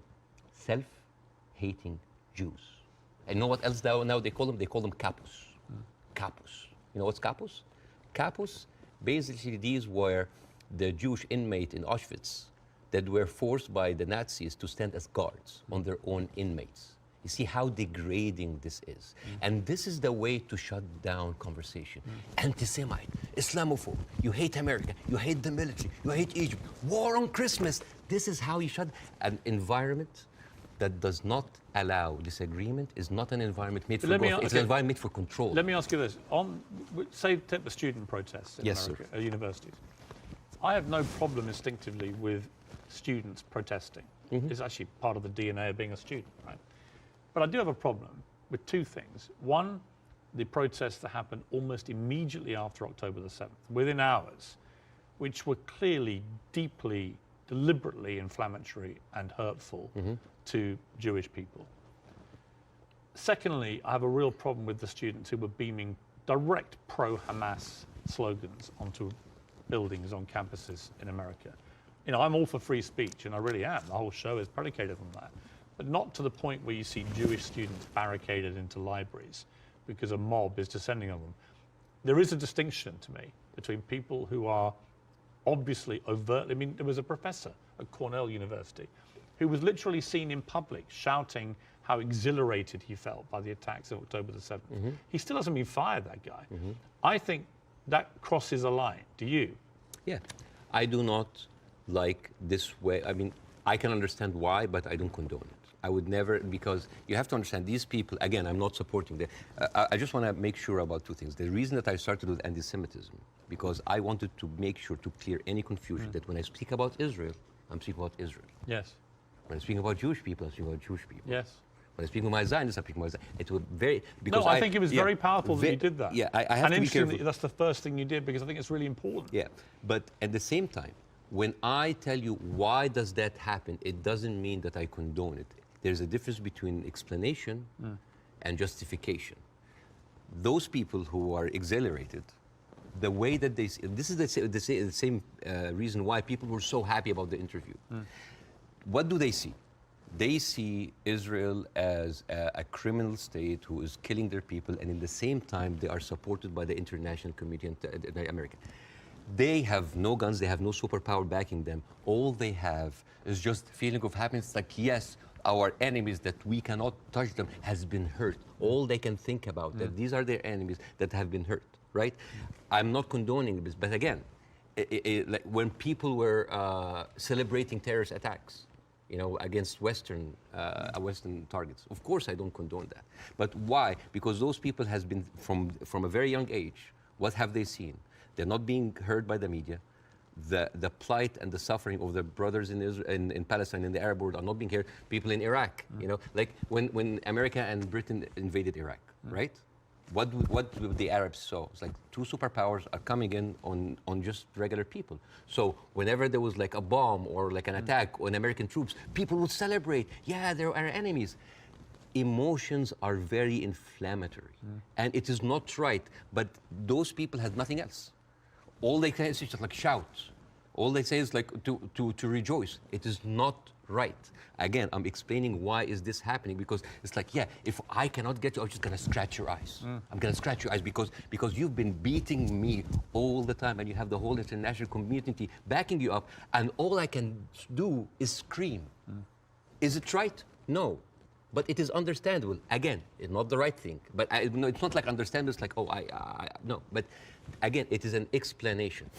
Self-hating Jews. And you know what else now they call them? They call them capos. Capos. You know what's capos? Capos, basically these were the Jewish inmate in Auschwitz that were forced by the Nazis to stand as guards on their own inmates. You see how degrading this is. And this is the way to shut down conversation. Anti-Semite, Islamophobe, you hate America, you hate the military, you hate Egypt, war on Christmas. This is how you shut an environment that does not allow disagreement is not an environment made for growth. It's an environment made for control. Let me ask you this. Say, take the student protests in America, at universities. I have no problem instinctively with students protesting. It's actually part of the DNA of being a student, right? But I do have a problem with two things. One, the protests that happened almost immediately after October the 7th, within hours, which were clearly, deeply, deliberately inflammatory and hurtful to Jewish people. Secondly, I have a real problem with the students who were beaming direct pro-Hamas slogans onto buildings on campuses in America. You know, I'm all for free speech, and I really am. The whole show is predicated on that. But not to the point where you see Jewish students barricaded into libraries because a mob is descending on them. There is a distinction to me between people who are obviously overtly, I mean, there was a professor at Cornell University who was literally seen in public shouting how exhilarated he felt by the attacks of October the 7th. He still hasn't been fired, that guy. I think that crosses a line. Do you? Yeah. I do not like this way. I mean, I can understand why, but I don't condone it. I would never, because you have to understand these people, again, I'm not supporting them. I just want to make sure about two things. The reason that I started with anti-Semitism, because I wanted to make sure to clear any confusion that when I speak about Israel, I'm speaking about Israel. Yes. When I speak about Jewish people, I'm speaking about Jewish people. Yes. When I speak about my Zionists, I'm speaking about Zionists. It was very... Because no, I think it was very powerful that you did that. Yeah, I have to be careful. That's the first thing you did, because I think it's really important. Yeah, but at the same time, when I tell you why does that happen, it doesn't mean that I condone it. There's a difference between explanation and justification. Those people who are exhilarated, the way that they... This is the same reason why people were so happy about the interview. What do they see? They see Israel as a criminal state who is killing their people, and in the same time, they are supported by the international community in America. They have no guns, they have no superpower backing them. All they have is just feeling of happiness, like, yes, our enemies that we cannot touch them has been hurt. All they can think about, that these are their enemies that have been hurt, right? I'm not condoning this, but again, like when people were celebrating terrorist attacks, you know, against Western targets. Of course, I don't condone that. But why? Because those people has been, from a very young age, what have they seen? They're not being heard by the media. the plight and the suffering of the brothers in Israel, in Palestine, in the Arab world are not being heard. People in Iraq, you know, like when America and Britain invaded Iraq, right? What the Arabs saw? It's like two superpowers are coming in on just regular people. So whenever there was like a bomb or like an attack on American troops, people would celebrate. Yeah, they're our enemies. Emotions are very inflammatory, and it is not right. But those people had nothing else. All they say is just like shout. All they say is like to rejoice. It is not right. Again, I'm explaining why is this happening, because it's like, yeah, if I cannot get you, I'm just gonna scratch your eyes. I'm gonna scratch your eyes because you've been beating me all the time, and you have the whole international community backing you up, and all I can do is scream. Is it right? No. But it is understandable. Again, it's not the right thing. But no, it's not like understandable. It's like, oh, no. But again, it is an explanation.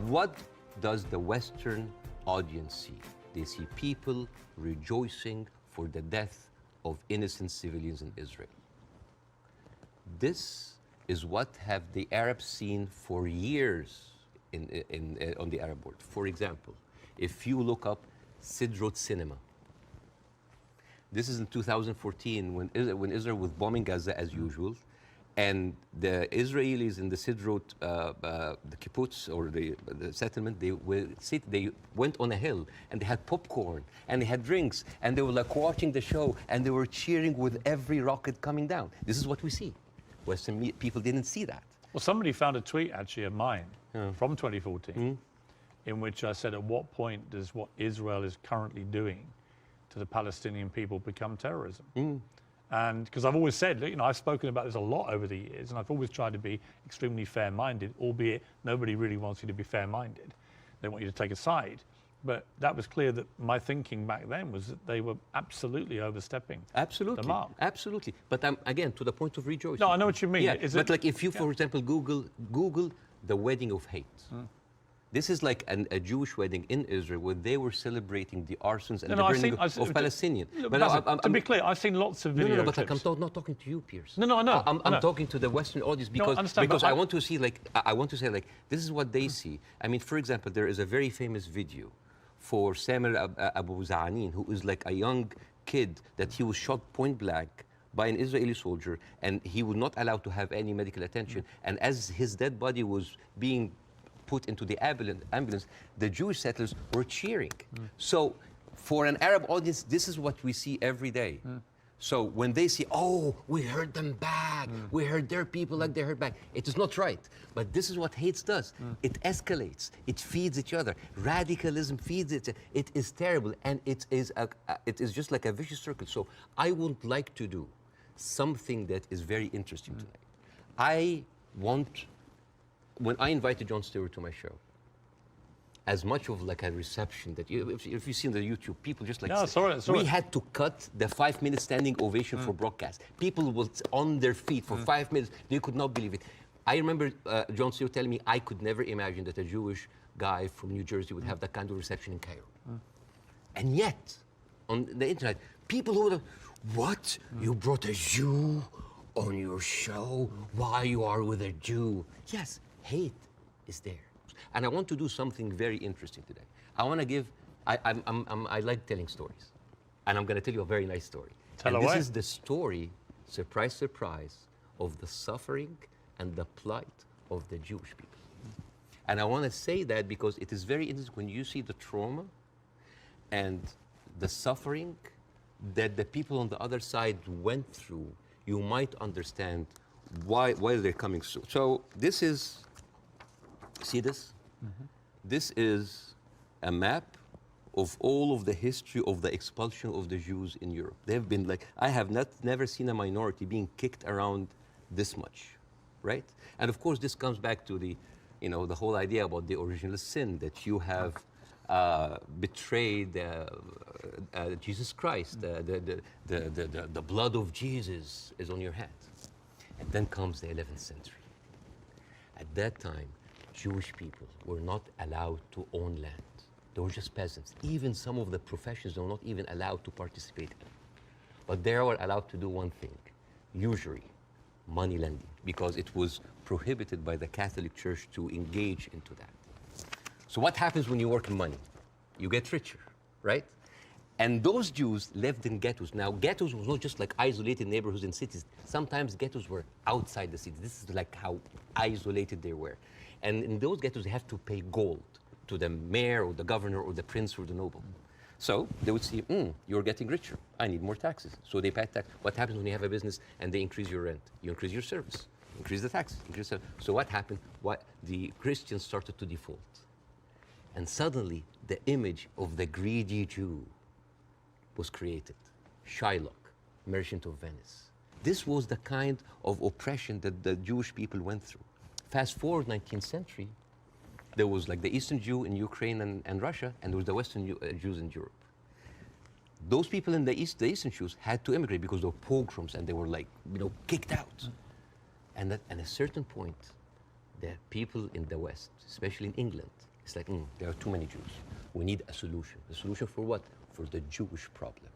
What does the Western audience see? They see people rejoicing for the death of innocent civilians in Israel. This is what have the Arabs seen for years on the Arab world. For example, if you look up Sidrot cinema, this is in 2014 when Israel was bombing Gaza as usual, and the Israelis in the Sidrot, the kibbutz or the settlement, they went on a hill and they had popcorn and they had drinks and they were like watching the show and they were cheering with every rocket coming down. This is what we see. Western people didn't see that. Well, somebody found a tweet actually of mine from 2014, in which I said, at what point does what Israel is currently doing to the Palestinian people become terrorism? And because I've always said, you know, I've spoken about this a lot over the years, and I've always tried to be extremely fair-minded, albeit nobody really wants you to be fair-minded. They want you to take a side. But that was clear that my thinking back then was that they were absolutely overstepping the mark. Absolutely. But again, to the point of rejoicing. No, I know what you mean. Yeah, but like if you, for example, Google the wedding of hate. This is like a Jewish wedding in Israel where they were celebrating the arsons and the burning of Palestinians. To be clear, I've seen lots of video but clips. I'm not talking to you, Piers. No, I know. I'm talking to the Western audience because I want to see, like, I want to say, like, this is what they see. I mean, for example, there is a very famous video for Samuel Abu Za'anin, who is like a young kid that he was shot point blank by an Israeli soldier, and he was not allowed to have any medical attention. And as his dead body was being put into the ambulance, the Jewish settlers were cheering. So for an Arab audience, this is what we see every day. So when they say, oh, we heard them back, we heard their people like they heard back, it is not right. But this is what hate does. It escalates, it feeds each other. Radicalism feeds it. It is terrible, and it is just like a vicious circle. So I would like to do something that is very interesting tonight. When I invited Jon Stewart to my show, as much of like a reception that if you've seen the YouTube, people just like, we had to cut the 5-minute standing ovation for broadcast. People were on their feet for 5 minutes. They could not believe it. I remember Jon Stewart telling me I could never imagine that a Jewish guy from New Jersey would have that kind of reception in Cairo. And yet, on the internet, people who would, what? You brought a Jew on your show? Why you are with a Jew? Yes, hate is there. And I want to do something very interesting today. I want to give, I like telling stories. And I'm going to tell you a very nice story. Tell away. This is the story, surprise, surprise, of the suffering and the plight of the Jewish people. And I want to say that because it is very interesting when you see the trauma and the suffering that the people on the other side went through, you might understand why they're coming so. So this is, see this? This is a map of all of the history of the expulsion of the Jews in Europe. They've been like, I have never seen a minority being kicked around this much, right? And of course, this comes back to the, you know, the whole idea about the original sin, that you have betrayed Jesus Christ. The blood of Jesus is on your hands. And then comes the 11th century. At that time, Jewish people were not allowed to own land. They were just peasants. Even some of the professions they were not even allowed to participate in. But they were allowed to do one thing, usury, money lending, because it was prohibited by the Catholic Church to engage into that. So what happens when you work in money? You get richer, right? And those Jews lived in ghettos. Now, ghettos was not just like isolated neighborhoods in cities. Sometimes ghettos were outside the city. This is like how isolated they were. And in those ghettos, they have to pay gold to the mayor or the governor or the prince or the noble. So they would see, you're getting richer. I need more taxes. So they pay tax. What happens when you have a business and they increase your rent? You increase your service, increase the taxes. So what happened? The Christians started to default. And suddenly, the image of the greedy Jew was created. Shylock, merchant of Venice. This was the kind of oppression that the Jewish people went through. Fast forward 19th century, there was like the Eastern Jew in Ukraine and Russia, and there was the Western Jews in Europe. Those people in the Eastern Jews had to immigrate because there were pogroms and they were like, kicked out. And at a certain point, the people in the West, especially in England, it's like, there are too many Jews. We need a solution. The solution for what? For the Jewish problem.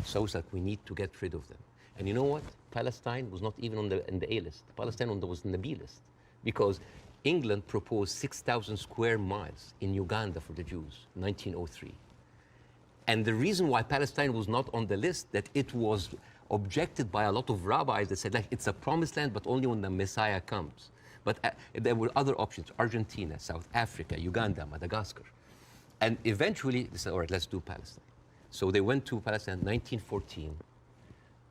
So it's like we need to get rid of them. And you know what? Palestine was not even on the A list. Palestine was on the B list. Because England proposed 6,000 square miles in Uganda for the Jews, 1903. And the reason why Palestine was not on the list, that it was objected by a lot of rabbis that said, like, it's a promised land, but only when the Messiah comes. But there were other options, Argentina, South Africa, Uganda, Madagascar. And eventually, they said, all right, let's do Palestine. So they went to Palestine in 1914.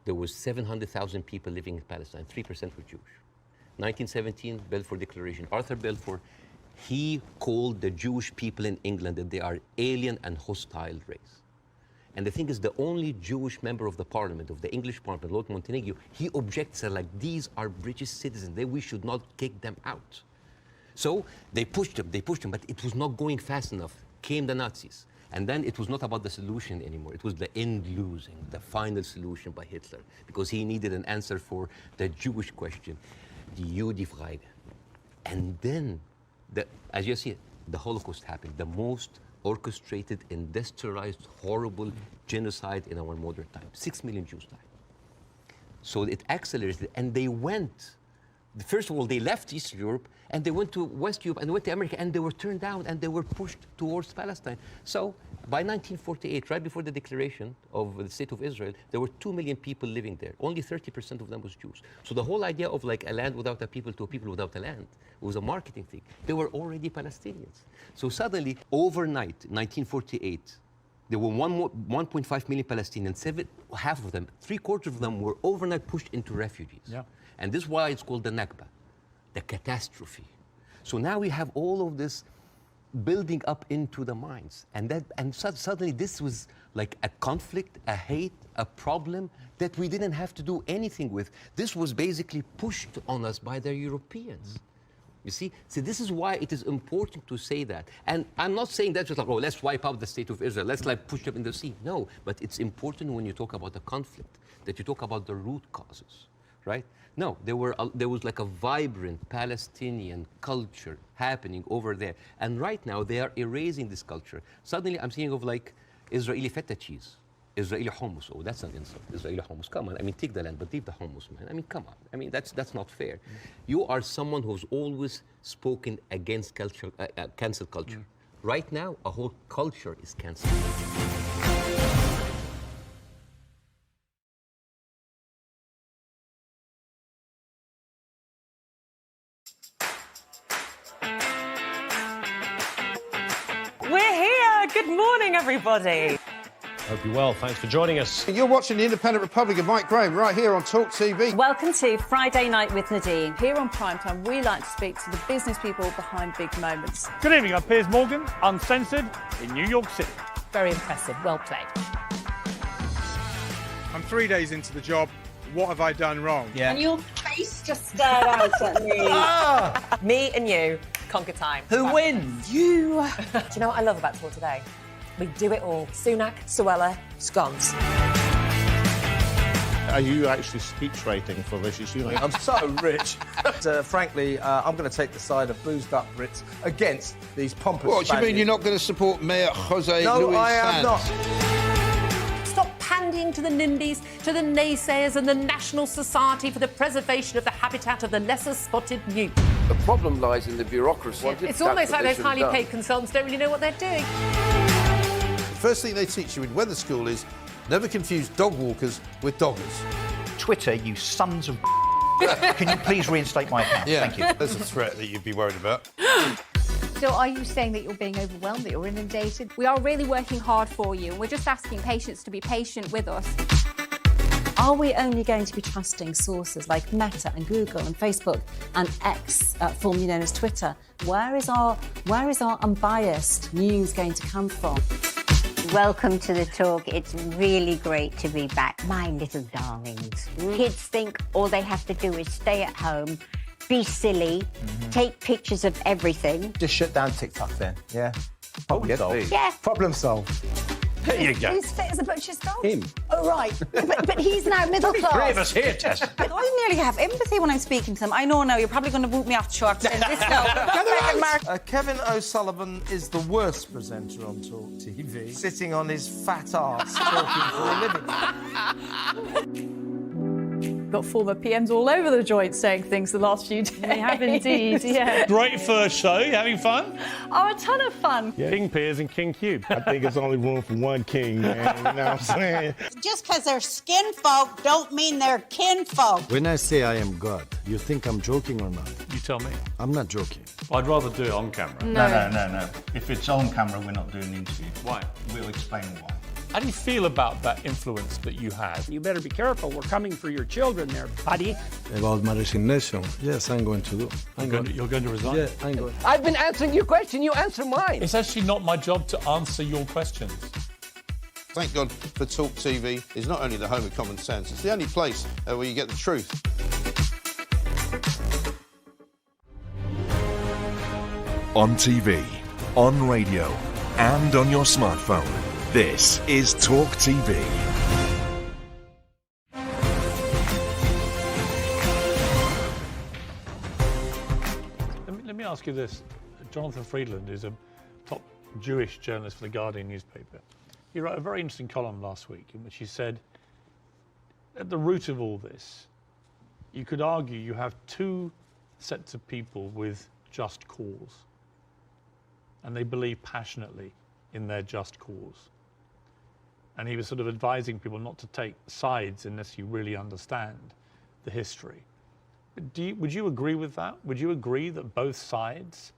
There was 700,000 people living in Palestine, 3% were Jewish. 1917, Balfour Declaration. Arthur Balfour, he called the Jewish people in England that they are alien and hostile race. And the thing is, the only Jewish member of the parliament, of the English parliament, Lord Montenegro, he objects, like, these are British citizens, we should not kick them out. So they pushed him, but it was not going fast enough. Came the Nazis. And then it was not about the solution anymore. It was the end losing, the final solution by Hitler, because he needed an answer for the Jewish question, die Judifrage. And then, as you see, the Holocaust happened, the most orchestrated, industrialized, horrible genocide in our modern time. 6 million Jews died. So it accelerated, and they went. First of all, they left East Europe, and they went to West Europe, and they went to America, and they were turned down, and they were pushed towards Palestine. So by 1948, right before the declaration of the State of Israel, there were 2 million people living there. Only 30% of them was Jews. So the whole idea of like a land without a people to a people without a land was a marketing thing. They were already Palestinians. So suddenly, overnight, 1948, there were 1.5 million Palestinians. Half of them, 3/4 of them, were overnight pushed into refugees. Yeah. And this is why it's called the Nakba, the catastrophe. So now we have all of this building up into the minds. And suddenly this was like a conflict, a hate, a problem that we didn't have to do anything with. This was basically pushed on us by the Europeans. You see? So this is why it is important to say that. And I'm not saying that just like, oh, let's wipe out the State of Israel, let's like push them in the sea. No, but it's important when you talk about the conflict, that you talk about the root causes, right? No, there was like a vibrant Palestinian culture happening over there. And right now they are erasing this culture. Suddenly I'm thinking of like Israeli feta cheese, Israeli hummus. Oh, that's an insult. Israeli hummus, come on. I mean, take the land, but leave the hummus, man. I mean, come on. I mean, that's not fair. You are someone who's always spoken against culture, cancel culture. Right now, a whole culture is canceled. We're here. Good morning, everybody. Hope you're well. Thanks for joining us. You're watching the Independent Republic of Mike Graham right here on Talk TV. Welcome to Friday Night with Nadine. Here on Primetime, we like to speak to the business people behind big moments. Good evening, I'm Piers Morgan, uncensored in New York City. Very impressive, well played. I'm 3 days into the job. What have I done wrong? Yeah. And your face just stared out at me. Me and you conquer time. Who wins? You. Do you know what I love about Talk Today? We do it all. Sunak, Suella, scones. Are you actually speech rating for Rishi Sunak? I'm so rich. Frankly, I'm going to take the side of boozed up Brits against these pompous What, do you mean Spaniards. you're not going to support Mayor Jose No, Luis I am Sanz? not. Stop pandying to the NIMBYs, to the naysayers and the National Society for the Preservation of the Habitat of the Lesser Spotted Newt. The problem lies in the bureaucracy. It's almost like those highly paid consultants don't really know what they're doing. The first thing they teach you in weather school is never confuse dog walkers with doggers. Twitter, you sons of Can you please reinstate my account? Yeah, Thank you. there's a threat that you'd be worried about. So are you saying that you're being overwhelmed, that you're inundated? We are really working hard for you, and we're just asking patients to be patient with us. Are we only going to be trusting sources like Meta and Google and Facebook and X, formerly known as Twitter? Where is our unbiased news going to come from? Welcome to the talk. It's really great to be back. My little darlings. Kids think all they have to do is stay at home, be silly, take pictures of everything. Just shut down TikTok then, yeah? Problem solved. Yeah. Problem solved. There you go. Who's fit as a butcher's dog? Him. Oh, right. but he's now middle class. Three of us here, Tess. I nearly have empathy when I'm speaking to them. I know now, you're probably going to boot me off the short. Kevin O'Sullivan is the worst presenter on Talk TV, sitting on his fat arse talking for a living. Got former PMs all over the joint saying things the last few days. We have indeed, yeah. Great first show, you having fun? Oh, a ton of fun. Yeah. King Piers and King Cube. I think it's only room for one king, man. You know what I'm saying? Just because they're skin folk don't mean they're kin folk. When I say I am God, you think I'm joking or not? You tell me. I'm not joking. I'd rather do it on camera. No. If it's on camera, we're not doing the interview. Why? We'll explain why. How do you feel about that influence that you have? You better be careful. We're coming for your children there, buddy. About my resignation, yes, I'm going to do. You're going to resign? Yeah, I'm going. I've been answering your question. You answer mine. It's actually not my job to answer your questions. Thank God for Talk TV is not only the home of common sense, it's the only place where you get the truth. On TV, on radio, and on your smartphone. This is Talk TV. Let me ask you this. Jonathan Friedland is a top Jewish journalist for the Guardian newspaper. He wrote a very interesting column last week in which he said, at the root of all this, you could argue you have two sets of people with just cause, and they believe passionately in their just cause. And he was sort of advising people not to take sides unless you really understand the history. Would you agree with that? Would you agree that both sides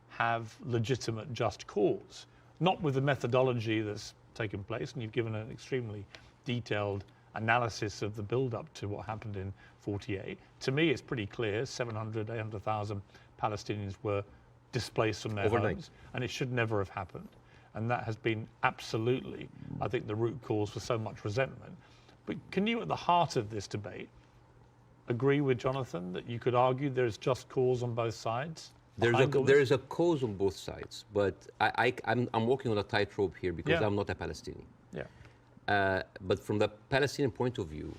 have legitimate just cause? Not with the methodology that's taken place, and you've given an extremely detailed analysis of the build-up to what happened in 48. To me, it's pretty clear 700, 800,000 Palestinians were displaced from their homes, and it should never have happened. And that has been absolutely, I think, the root cause for so much resentment. But can you, at the heart of this debate, agree with Jonathan that you could argue there's just cause on both sides? There is a cause on both sides, but I'm walking on a tightrope here because I'm not a Palestinian. Yeah. But from the Palestinian point of view,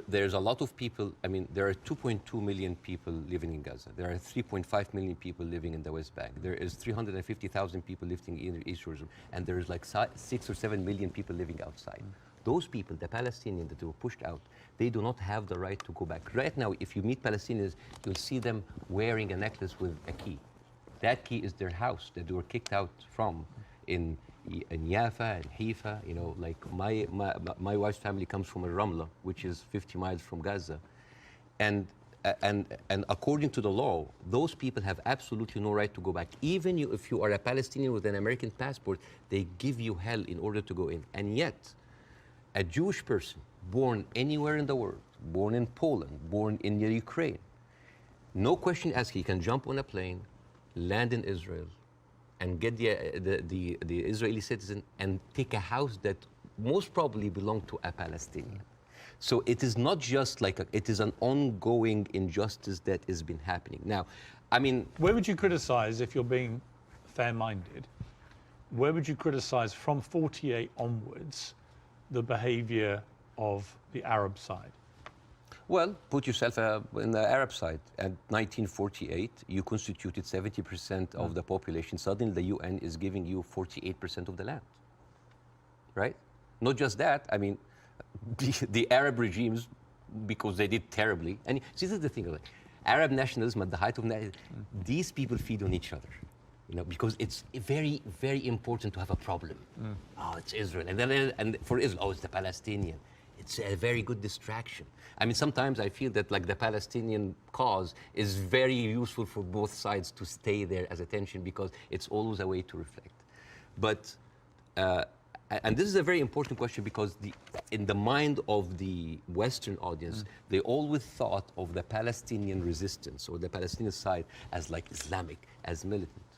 there's a lot of people. I mean, there are 2.2 million people living in Gaza. There are 3.5 million people living in the West Bank. There is 350,000 people living in East Jerusalem, and there is like 6 or 7 million people living outside. Those people, the Palestinians that were pushed out, they do not have the right to go back. Right now, if you meet Palestinians, you'll see them wearing a necklace with a key. That key is their house that they were kicked out from in Yafa and Haifa. You know, like my wife's family comes from Ramla, which is 50 miles from Gaza. And according to the law, those people have absolutely no right to go back. Even if you are a Palestinian with an American passport, they give you hell in order to go in. And yet, a Jewish person born anywhere in the world, born in Poland, born in the Ukraine, no question asked, he can jump on a plane, land in Israel, and get the Israeli citizen and take a house that most probably belonged to a Palestinian. So it is not just like it is an ongoing injustice that has been happening. Now, I mean, where would you criticize, if you're being fair-minded, where would you criticize from 48 onwards the behavior of the Arab side? Well, put yourself in the Arab side. At 1948, you constituted 70% of the population. Suddenly, the UN is giving you 48% of the land, right? Not just that, I mean, the Arab regimes, because they did terribly, and see, this is the thing, like, Arab nationalism at the height of these people feed on each other. You know, because it's very, very important to have a problem. Oh, it's Israel, and for Israel, oh, it's the Palestinian. It's a very good distraction. I mean, sometimes I feel that like the Palestinian cause is very useful for both sides to stay there as a tension because it's always a way to reflect. But, and this is a very important question because in the mind of the Western audience, they always thought of the Palestinian resistance or the Palestinian side as like Islamic, as militant.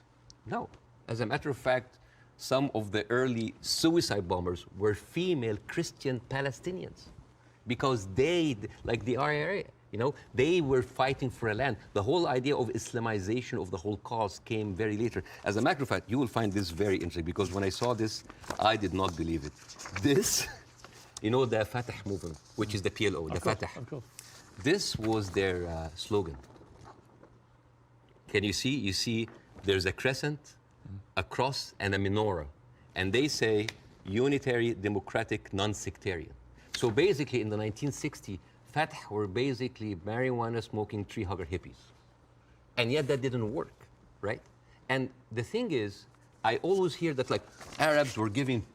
No, as a matter of fact, some of the early suicide bombers were female Christian Palestinians because they, like the IRA, you know, they were fighting for a land. The whole idea of Islamization of the whole cause came very later. As a matter of fact, you will find this very interesting because when I saw this, I did not believe it. This, you know, the Fatah movement, which is the PLO, the Fatah. This was their slogan. Can you see? You see there's a crescent, a cross, and a menorah. And they say unitary, democratic, non-sectarian. So basically in the 1960s, Fatah were basically marijuana-smoking, tree-hugger hippies. And yet that didn't work, right? And the thing is, I always hear that like Arabs were giving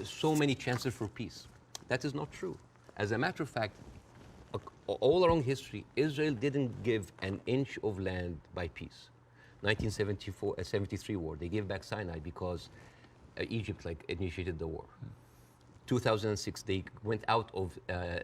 so many chances for peace. That is not true. As a matter of fact, all along history, Israel didn't give an inch of land by peace. 1973 war, they gave back Sinai because Egypt like initiated the war. 2006, they went out of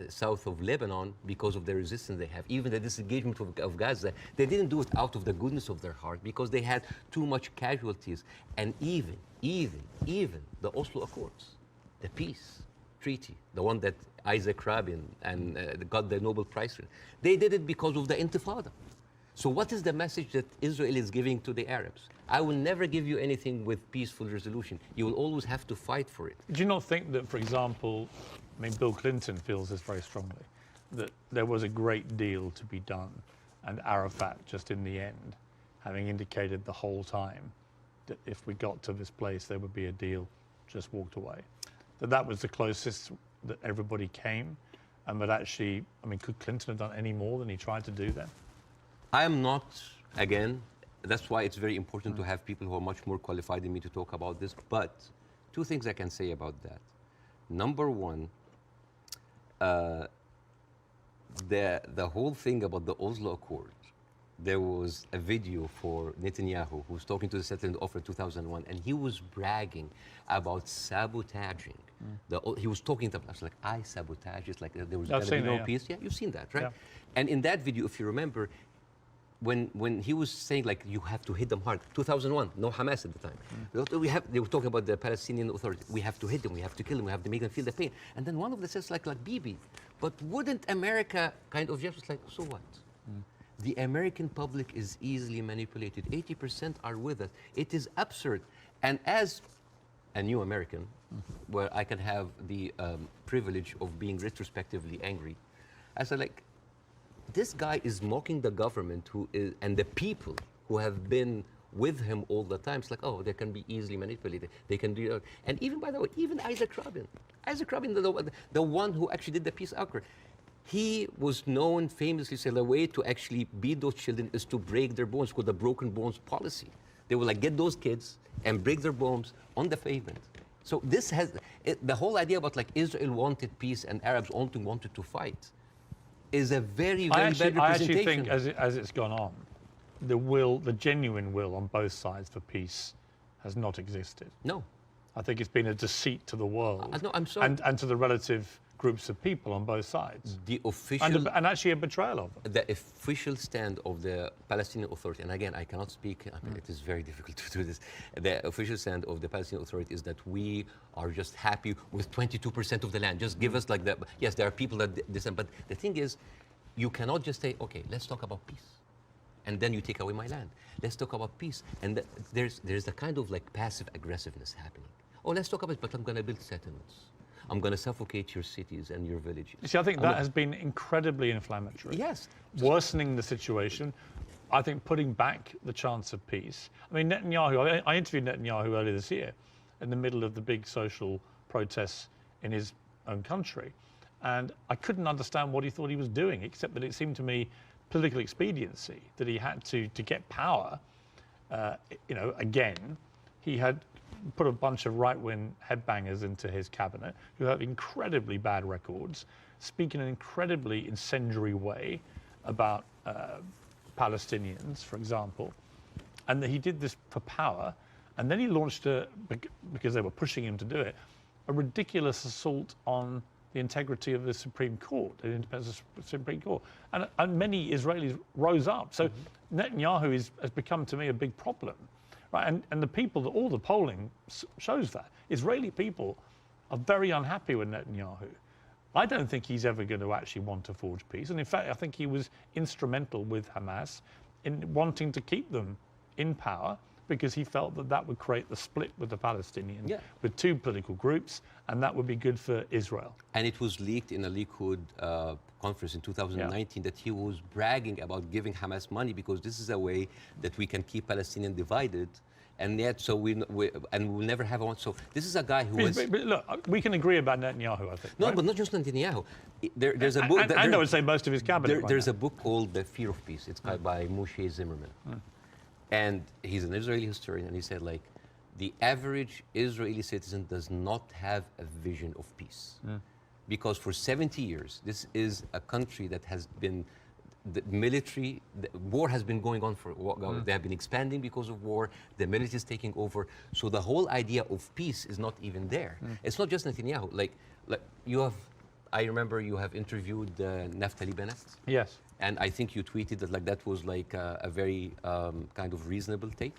south of Lebanon because of the resistance they have. Even the disengagement of Gaza, they didn't do it out of the goodness of their heart because they had too much casualties. And even the Oslo Accords, the peace treaty, the one that Isaac Rabin and got the Nobel Prize for, they did it because of the Intifada. So what is the message that Israel is giving to the Arabs? I will never give you anything with peaceful resolution. You will always have to fight for it. Do you not think that, for example, I mean, Bill Clinton feels this very strongly, that there was a great deal to be done, and Arafat, just in the end, having indicated the whole time that if we got to this place, there would be a deal, just walked away. That was the closest that everybody came, and that actually, I mean, could Clinton have done any more than he tried to do then? I am not, again, that's why it's very important to have people who are much more qualified than me to talk about this. But two things I can say about that. Number one, the whole thing about the Oslo Accord, there was a video for Netanyahu who was talking to the settlement offer in 2001, and he was bragging about sabotaging. He was talking to us like, I sabotage. It's like there was going to be no peace. Yeah, you've seen that, right? Yeah. And in that video, if you remember, when he was saying like you have to hit them hard, 2001, no Hamas at the time. They were talking about the Palestinian Authority. We have to hit them, we have to kill them, we have to make them feel the pain. And then one of them says like Bibi, but wouldn't America kind of just like, so what? The American public is easily manipulated. 80% are with us. It is absurd. And as a new American, where I can have the privilege of being retrospectively angry, I said like, this guy is mocking the government and the people who have been with him all the time. It's like, oh, they can be easily manipulated. They can do it. And even, by the way, even Isaac Rabin, the one who actually did the peace accord, he was known famously, say, the way to actually beat those children is to break their bones, called the broken bones policy. They will like get those kids and break their bones on the pavement. So this has, the whole idea about like Israel wanted peace and Arabs wanted to fight is a very, very bad representation. I actually think as it's gone on, the genuine will on both sides for peace has not existed. No. I think it's been a deceit to the world. No, I'm sorry. And to the relative groups of people on both sides. The official... And actually a betrayal of them. The official stand of the Palestinian Authority, and again, I cannot speak, I mean, it is very difficult to do this. The official stand of the Palestinian Authority is that we are just happy with 22% of the land. Just give us like the... Yes, there are people that dissent, but the thing is, you cannot just say, okay, let's talk about peace. And then you take away my land. Let's talk about peace. And there's a kind of like passive aggressiveness happening. Oh, let's talk about it, but I'm going to build settlements. I'm going to suffocate your cities and your villages. See, I think that has been incredibly inflammatory. Yes. Worsening the situation. I think putting back the chance of peace. I mean, Netanyahu, I interviewed Netanyahu earlier this year in the middle of the big social protests in his own country. And I couldn't understand what he thought he was doing, except that it seemed to me political expediency, that he had to get power. You know, again, he had put a bunch of right-wing headbangers into his cabinet who have incredibly bad records, speak in an incredibly incendiary way about Palestinians, for example, and that he did this for power, and then he launched, because they were pushing him to do it, a ridiculous assault on the integrity of the Supreme Court, the independence of the Supreme Court. And many Israelis rose up. So Netanyahu has become, to me, a big problem. Right, and the people, all the polling shows that. Israeli people are very unhappy with Netanyahu. I don't think he's ever going to actually want to forge peace. And in fact, I think he was instrumental with Hamas in wanting to keep them in power because he felt that that would create the split with the Palestinians, with two political groups, and that would be good for Israel. And it was leaked in a Likud conference in 2019 that he was bragging about giving Hamas money because this is a way that we can keep Palestinians divided, and yet so we will never have one. So this is a guy who is. But look, we can agree about Netanyahu, I think. No, right? But not just Netanyahu. There's a book. And I would say most of his cabinet. There's a book called The Fear of Peace. It's by Moshe Zimmerman. And he's an Israeli historian, and he said, like, the average Israeli citizen does not have a vision of peace. Because for 70 years, this is a country that has been the military, the war has been going on for, they have been expanding because of war, the military is taking over. So the whole idea of peace is not even there. It's not just Netanyahu. Like you have, I remember you have interviewed Naftali Bennett. Yes. And I think you tweeted that like that was like a very kind of reasonable take.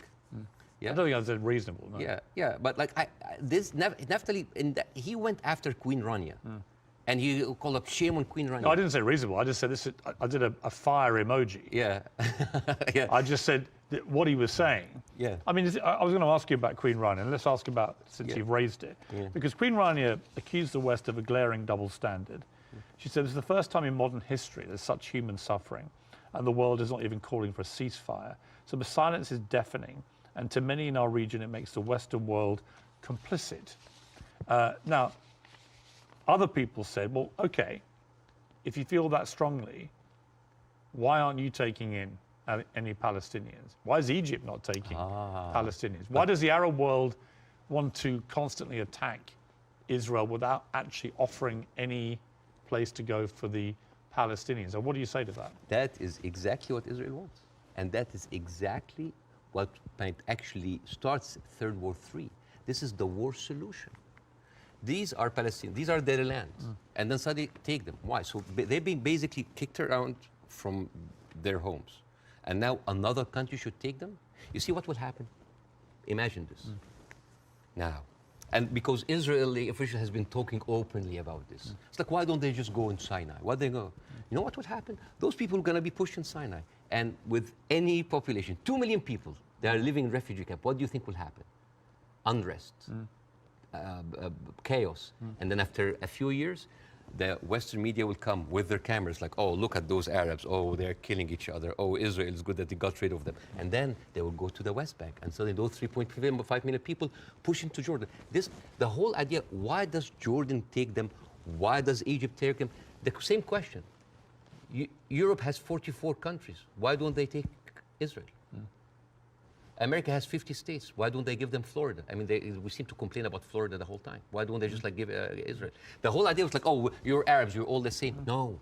Yeah. I don't think I said reasonable. No. Yeah. But like this Naftali, he went after Queen Rania. And he called up shame on Queen Rania. No, I didn't say reasonable. I just said this. I did a fire emoji. Yeah. Yeah. I just said that what he was saying. Yeah. I mean, I was going to ask you about Queen Rania, and let's ask about, since you've raised it. Yeah. Because Queen Rania accused the West of a glaring double standard. She said, this is the first time in modern history there's such human suffering, and the world is not even calling for a ceasefire. So the silence is deafening, and to many in our region, it makes the Western world complicit. Now, other people said, well, okay, if you feel that strongly, why aren't you taking in any Palestinians? Why is Egypt not taking Palestinians? Why does the Arab world want to constantly attack Israel without actually offering any place to go for the Palestinians? And what do you say to that? That is exactly what Israel wants. And that is exactly what actually starts Third War III. This is the war solution. These are Palestinians, these are their lands, and then suddenly take them. Why? So they've been basically kicked around from their homes, and now another country should take them? You see what will happen? Imagine this. Now, and because Israeli official has been talking openly about this, it's like, why don't they just go in Sinai? Why they go? You know what will happen? Those people are going to be pushed in Sinai, and with any population, 2 million people, they are living in refugee camp. What do you think will happen? Unrest. Chaos. And then after a few years, the Western media will come with their cameras like, oh, look at those Arabs. Oh, they're killing each other. Oh, Israel is good that they got rid of them. And then they will go to the West Bank. And so those 3.5 million people push into Jordan. The whole idea, why does Jordan take them? Why does Egypt take them? The same question. Europe has 44 countries. Why don't they take Israel? America has 50 states. Why don't they give them Florida? I mean, we seem to complain about Florida the whole time. Why don't they just like give Israel? The whole idea was like, oh, you're Arabs, you're all the same. No.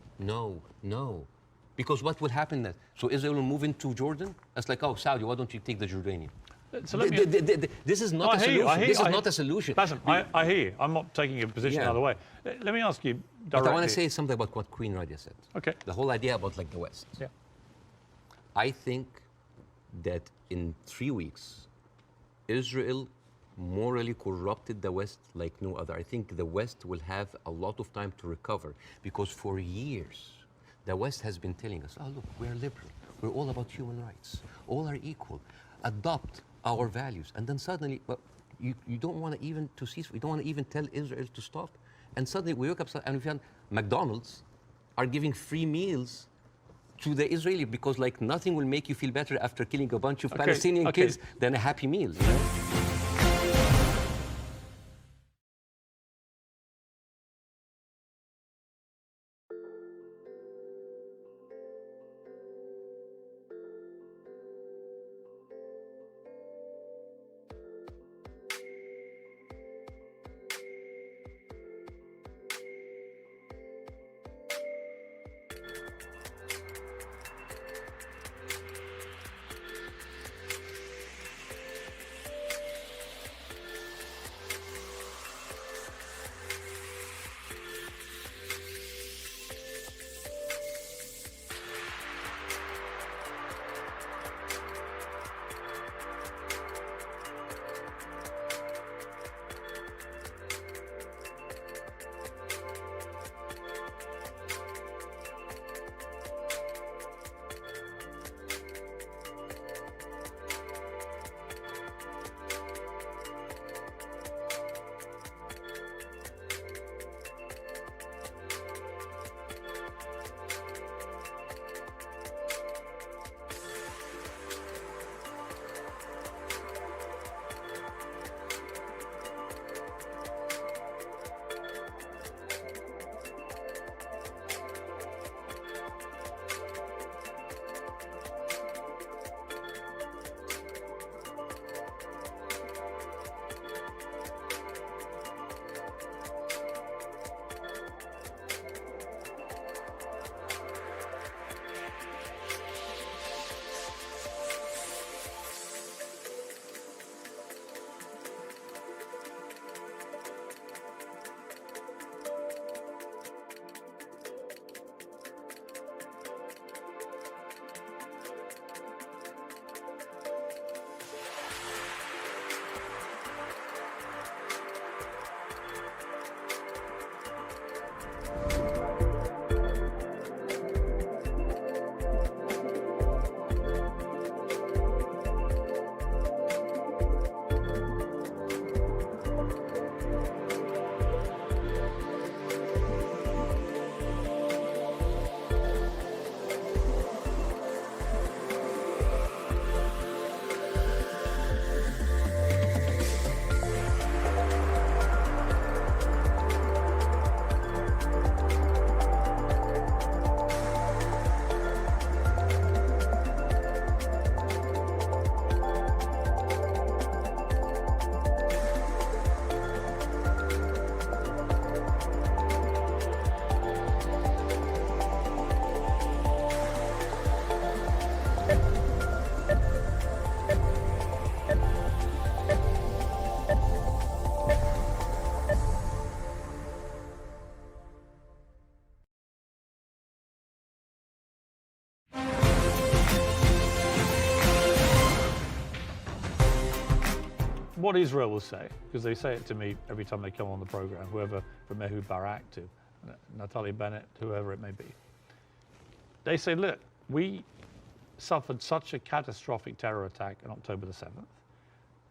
Because what will happen then? So Israel will move into Jordan? It's like, oh, Saudi, why don't you take the Jordanian? So this is not a solution. This is not a solution. Bassem, I hear you. I'm not taking a position either way. Let me ask you directly. But I want to say something about what Queen Rania said. Okay. The whole idea about like the West. Yeah. I think that in 3 weeks, Israel morally corrupted the West like no other. I think the West will have a lot of time to recover because for years, the West has been telling us, oh, look, we're liberal. We're all about human rights. All are equal. Adopt our values. And then suddenly, well, you don't want to even to cease. We don't want to even tell Israel to stop. And suddenly we woke up and we found McDonald's are giving free meals to the Israeli because like nothing will make you feel better after killing a bunch of Palestinian kids than a happy meal. You know? what Israel will say, because they say it to me every time they come on the program, whoever from Ehud Barak to Natalie Bennett, whoever it may be, they say, look, we suffered such a catastrophic terror attack on October the 7th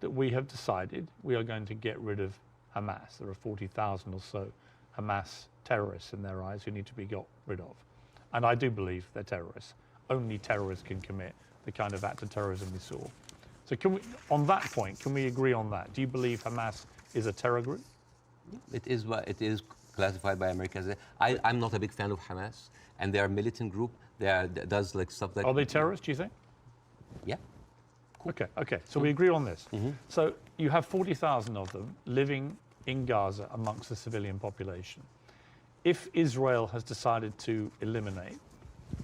that we have decided we are going to get rid of Hamas. There are 40,000 or so Hamas terrorists in their eyes who need to be got rid of. And I do believe they're terrorists. Only terrorists can commit the kind of act of terrorism we saw. So can we, on that point, can we agree on that? Do you believe Hamas is a terror group? It is classified by America as I'm not a big fan of Hamas, and they are a militant group. That does like stuff that... Are they terrorists, do you think? Yeah. Cool. Okay. So we agree on this. So you have 40,000 of them living in Gaza amongst the civilian population. If Israel has decided to eliminate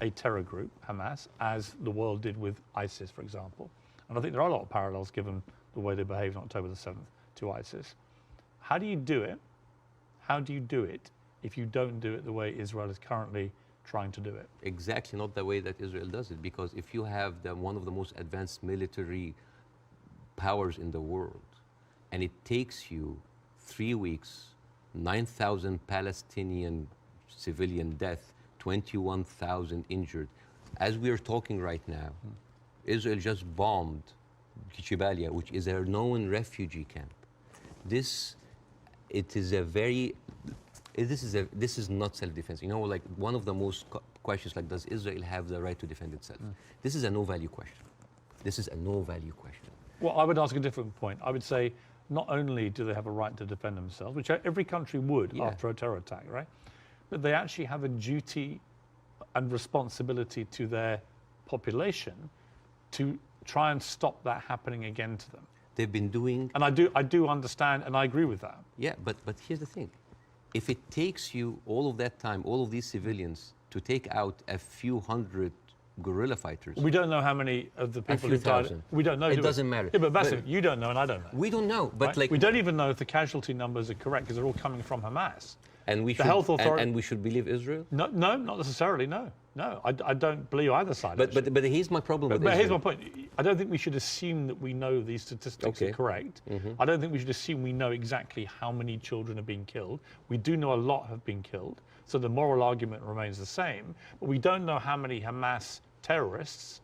a terror group, Hamas, as the world did with ISIS, for example, and I think there are a lot of parallels given the way they behaved on October the 7th to ISIS, how do you do it? How do you do it if you don't do it the way Israel is currently trying to do it? Exactly not the way that Israel does it, because if you have one of the most advanced military powers in the world, and it takes you 3 weeks, 9,000 Palestinian civilian death, 21,000 injured. As we are talking right now, Israel just bombed Jabalia, which is a known refugee camp. This is not self-defense. You know, like one of the most questions, like, does Israel have the right to defend itself? This is a no-value question. This is a no-value question. Well, I would ask a different point. I would say, not only do they have a right to defend themselves, which every country would after a terror attack, right? But they actually have a duty and responsibility to their population to try and stop that happening again to them. They've been doing... And I do understand, and I agree with that. Yeah, but here's the thing. If it takes you all of that time, all of these civilians, to take out a few hundred guerrilla fighters... We don't know how many of the people who died... We don't know. It doesn't matter. Yeah, but Bassem, you don't know and I don't know. We don't know, but like... We don't even know if the casualty numbers are correct because they're all coming from Hamas. And we should, and we should believe Israel? No, not necessarily, no. I don't believe either side. But here's my problem with Israel. But here's my point. I don't think we should assume that we know these statistics are correct. I don't think we should assume we know exactly how many children are being killed. We do know a lot have been killed, so the moral argument remains the same. But we don't know how many Hamas terrorists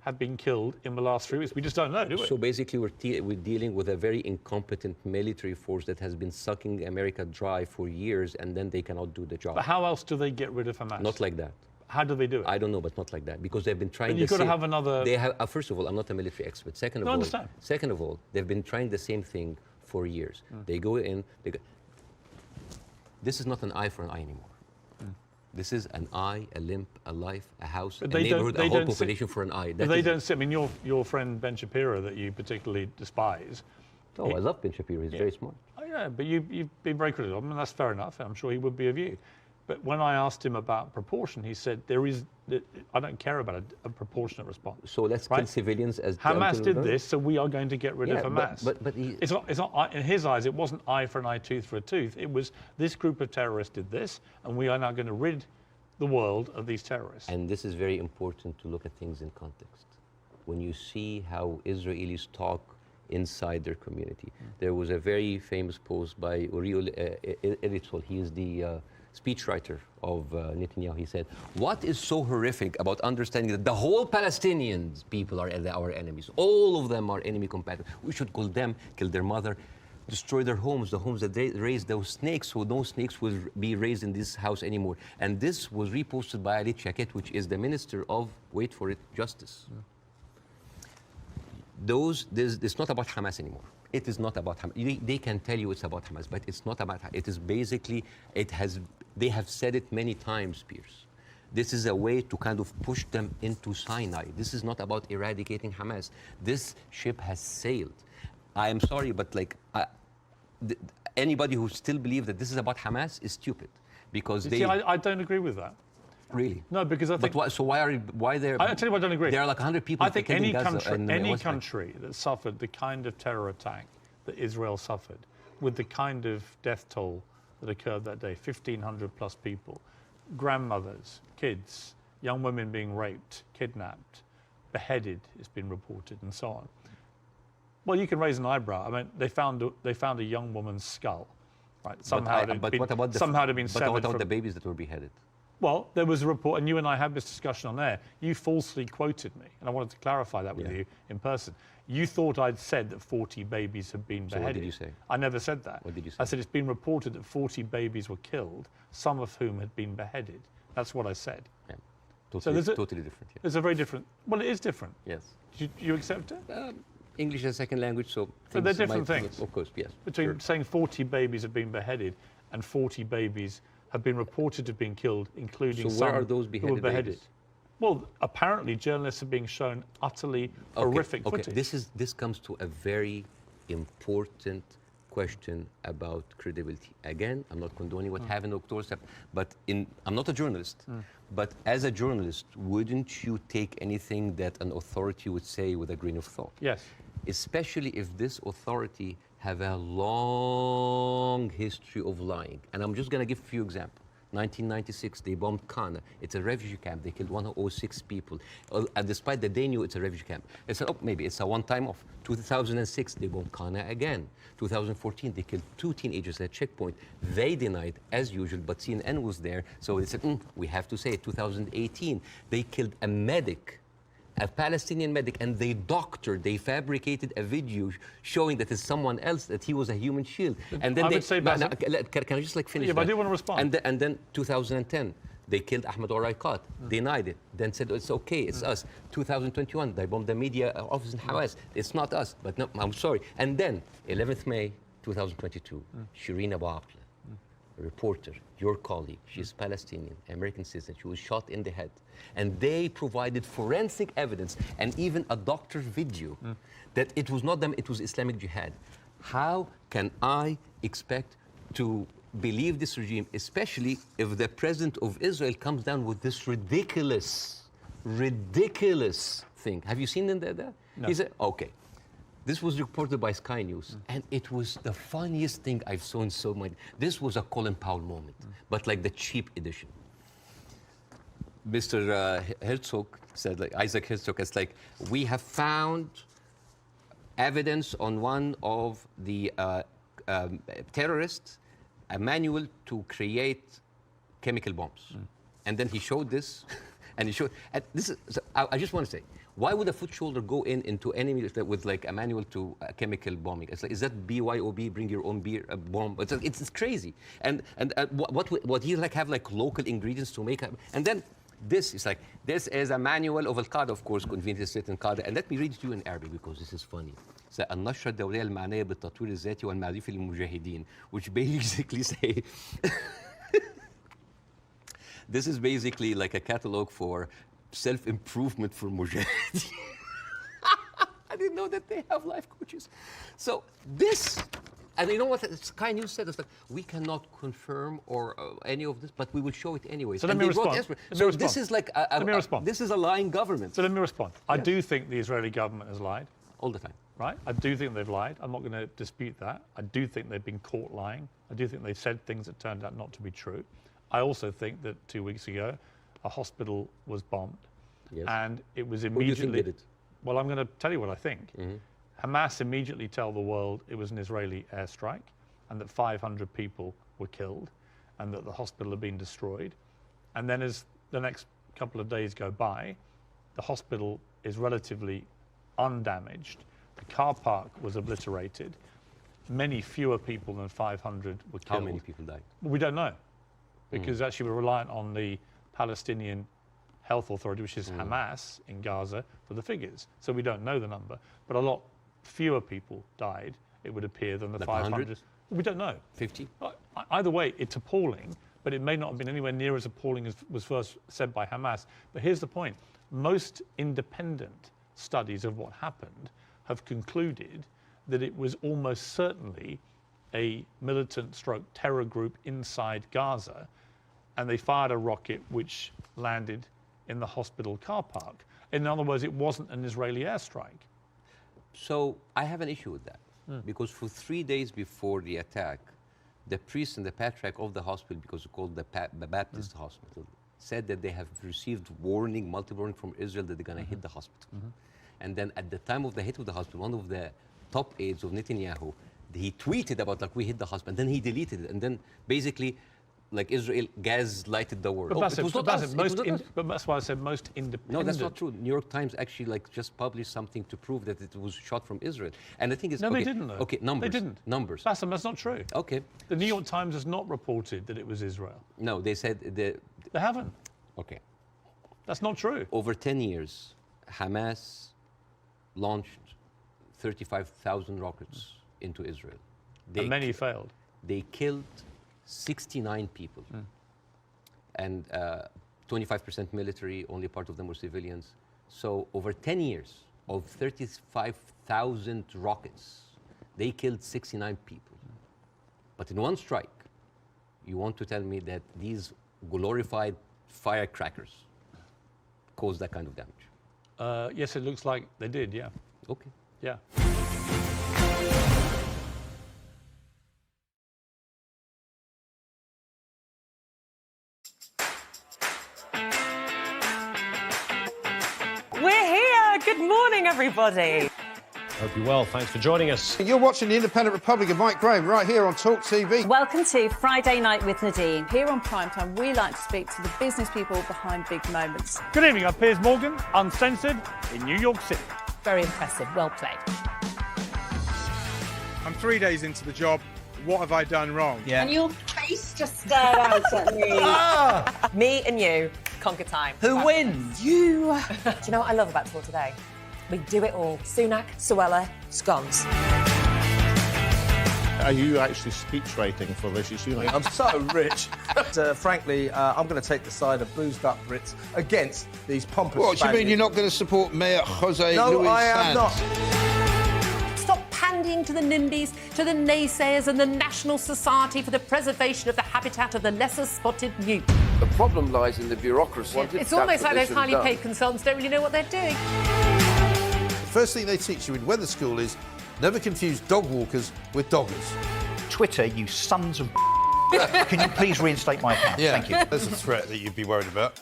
have been killed in the last 3 weeks. We just don't know, do we? So basically we're dealing with a very incompetent military force that has been sucking America dry for years, and then they cannot do the job. But how else do they get rid of Hamas? Not like that. How do they do it? I don't know, but not like that, because they've been trying. But you've got to have another... They have. First of all, I'm not a military expert. Second of all, they've been trying the same thing for years. They go in. This is not an eye for an eye anymore. This is an eye, a limb, a life, a house, a neighborhood, a whole population for an eye. They don't sit. I mean, your friend Ben Shapiro, that you particularly despise. Oh, I love Ben Shapiro. He's very smart. Oh, yeah, but you've been very critical of him, and that's fair enough. I'm sure he would be of you. But when I asked him about proportion, he said I don't care about a proportionate response. So let's kill civilians as Hamas did this, so we are going to get rid of Hamas. But it's not in his eyes. It wasn't eye for an eye, tooth for a tooth. It was this group of terrorists did this, and we are now going to rid the world of these terrorists. And this is very important to look at things in context. When you see how Israelis talk inside their community, there was a very famous post by Uriel Eritzol. He is the speechwriter of Netanyahu. He said, what is so horrific about understanding that the whole Palestinian people are our enemies? All of them are enemy combatants. We should kill them, kill their mother, destroy their homes, the homes that they raised those snakes, so no snakes will be raised in this house anymore. And this was reposted by Ali Chaket, which is the Minister of, wait for it, Justice. It's not about Hamas anymore. It is not about Hamas. They can tell you it's about Hamas, but it's not about Hamas. It is basically, they have said it many times, Piers. This is a way to kind of push them into Sinai. This is not about eradicating Hamas. This ship has sailed. I am sorry, but like anybody who still believes that this is about Hamas is stupid, because See, I don't agree with that. Really? No, because I think. But why they're? I tell you what I don't agree. There are like 100 people. I think any country that suffered the kind of terror attack that Israel suffered, with the kind of death toll that occurred that day, 1,500 plus people, grandmothers, kids, young women being raped, kidnapped, beheaded, it's been reported, and so on. Well, you can raise an eyebrow. I mean, they found a young woman's skull, right? Somehow, what about the babies that were beheaded? Well, there was a report, and you and I had this discussion on air. You falsely quoted me, and I wanted to clarify that with you in person. You thought I'd said that 40 babies had been beheaded. So what did you say? I never said that. What did you say? I said it's been reported that 40 babies were killed, some of whom had been beheaded. That's what I said. Yeah. Totally, so totally different. Yeah. There's a very different. Well, it is different. Yes. Do you accept it? English as a second language, so. But they're different things. Of course, yes. Between saying 40 babies have been beheaded and 40 babies have been reported to have been killed, including so some where are those who were beheaded. Babies? Well, apparently journalists are being shown utterly horrific footage. Okay, this comes to a very important question about credibility. Again, I'm not condoning what happened in October 7th, but I'm not a journalist, but as a journalist, wouldn't you take anything that an authority would say with a grain of thought? Yes. Especially if this authority have a long history of lying. And I'm just going to give a few examples. 1996, they bombed Kana. It's a refugee camp. They killed 106 people. And despite that they knew it's a refugee camp. They said, oh, maybe it's a one-time off. 2006, they bombed Kana again. 2014, they killed 2 teenagers at a checkpoint. They denied, as usual, but CNN was there. So they said, we have to say it. 2018, they killed a medic, a Palestinian medic, and they fabricated a video showing that it's someone else, that he was a human shield. And then I would say, Bassem, can I just finish Yeah, that? but I do want to respond. And then 2010, they killed Ahmed Oraikat, denied it, then said, it's okay, it's us. 2021, they bombed the media office in Hamas. It's not us, but no, I'm sorry. And then, 11th May 2022, Shireen Abu Akleh, a reporter, your colleague, she's Palestinian, American citizen, she was shot in the head. And they provided forensic evidence and even a doctor's video that it was not them, it was Islamic Jihad. How can I expect to believe this regime, especially if the president of Israel comes down with this ridiculous thing? Have you seen that? No. He said, okay. This was reported by Sky News, and it was the funniest thing I've seen so much. This was a Colin Powell moment, but like the cheap edition. Mr. Herzog said, like Isaac Herzog, it's like, we have found evidence on one of the terrorists, a manual to create chemical bombs. And then he showed this, and he showed, and this is, so I just want to say, why would a foot soldier go into enemy with like a manual to chemical bombing? It's like, is that BYOB, bring your own beer, bomb? It's crazy. And what he like have like local ingredients to make, and then this is like, this is a manual of Al-Qaeda, of course, convenient state in Qaeda. And let me read it to you in Arabic because this is funny. So, النشرة الدولية المعنية بالتطوير الذاتي والمعرفي للمجاهدين, which basically say, this is basically like a catalog for self-improvement for mujahideen. I didn't know that they have life coaches. So this, and you know what Sky News said? It's like, we cannot confirm or any of this, but we will show it anyway. So let me respond. This is like this is a lying government. So let me respond. I do think the Israeli government has lied. All the time. Right? I do think they've lied. I'm not going to dispute that. I do think they've been caught lying. I do think they've said things that turned out not to be true. I also think that 2 weeks ago, a hospital was bombed. Yes. And it was Who do you think did it? Well, I'm going to tell you what I think. Hamas immediately tell the world it was an Israeli airstrike and that 500 people were killed and that the hospital had been destroyed. And then as the next couple of days go by, the hospital is relatively undamaged. The car park was obliterated. Many fewer people than 500 were killed. How many people died? We don't know, because actually we're reliant on the Palestinian Health Authority, which is Hamas in Gaza, for the figures. So we don't know the number, but a lot fewer people died, it would appear, than the like 500. 100? We don't know. 50? Either way, it's appalling, but it may not have been anywhere near as appalling as was first said by Hamas. But here's the point. Most independent studies of what happened have concluded that it was almost certainly a militant stroke terror group inside Gaza, and they fired a rocket which landed in the hospital car park. In other words, it wasn't an Israeli airstrike. So I have an issue with that, because for 3 days before the attack, the priest and the patriarch of the hospital, because it's called the Baptist hospital, said that they have received multiple warning from Israel that they're going to hit the hospital. And then at the time of the hit of the hospital, one of the top aides of Netanyahu, he tweeted about like we hit the hospital, and then he deleted it, and then basically, like Israel gas-lighted the world. But Bassem, it was not Bassem, us. most It was not us. but that's why I said most independent. No, that's not true. New York Times actually like just published something to prove that it was shot from Israel, and the thing is, No, okay, they didn't though. Okay, numbers. They didn't. Numbers. Bassem, that's not true. Okay. The New York Times has not reported that it was Israel. No, they said They haven't. Okay. That's not true. Over 10 years, Hamas launched 35,000 rockets into Israel. And many failed. They killed 69 people. And 25% military, only part of them were civilians. So over 10 years of 35,000 rockets, they killed 69 people. But in one strike, you want to tell me that these glorified firecrackers caused that kind of damage? Yes, it looks like they did, yeah. Okay. Yeah. We're here. Good morning, everybody. Hope you're well. Thanks for joining us. You're watching the Independent Republic of Mike Graham right here on Talk TV. Welcome to Friday Night with Nadine. Here on Primetime, we like to speak to the business people behind big moments. Good evening, I'm Piers Morgan, uncensored in New York City. Very impressive. Well played. I'm 3 days into the job. What have I done wrong? And your face just stared out at me. Me and you conquer time. Who wins? You. Do you know what I love about Talk today? We do it all. Sunak, Suella, scones. Are you actually speech rating for Rishi Sunak? I'm so rich. Frankly, I'm going to take the side of boozed up Brits against these pompous What, do you mean Spaniards. you're not going to support Mayor Jose No, Luis I am Sanz? not. Stop pandying to the NIMBYs, to the naysayers and the National Society for the Preservation of the Habitat of the Lesser Spotted Newt. The problem lies in the bureaucracy. It's almost like those highly paid consultants don't really know what they're doing. The first thing they teach you in weather school is never confuse dog walkers with doggers. Twitter, you sons of Can you please reinstate my account? Yeah, Thank you. There's a threat that you'd be worried about.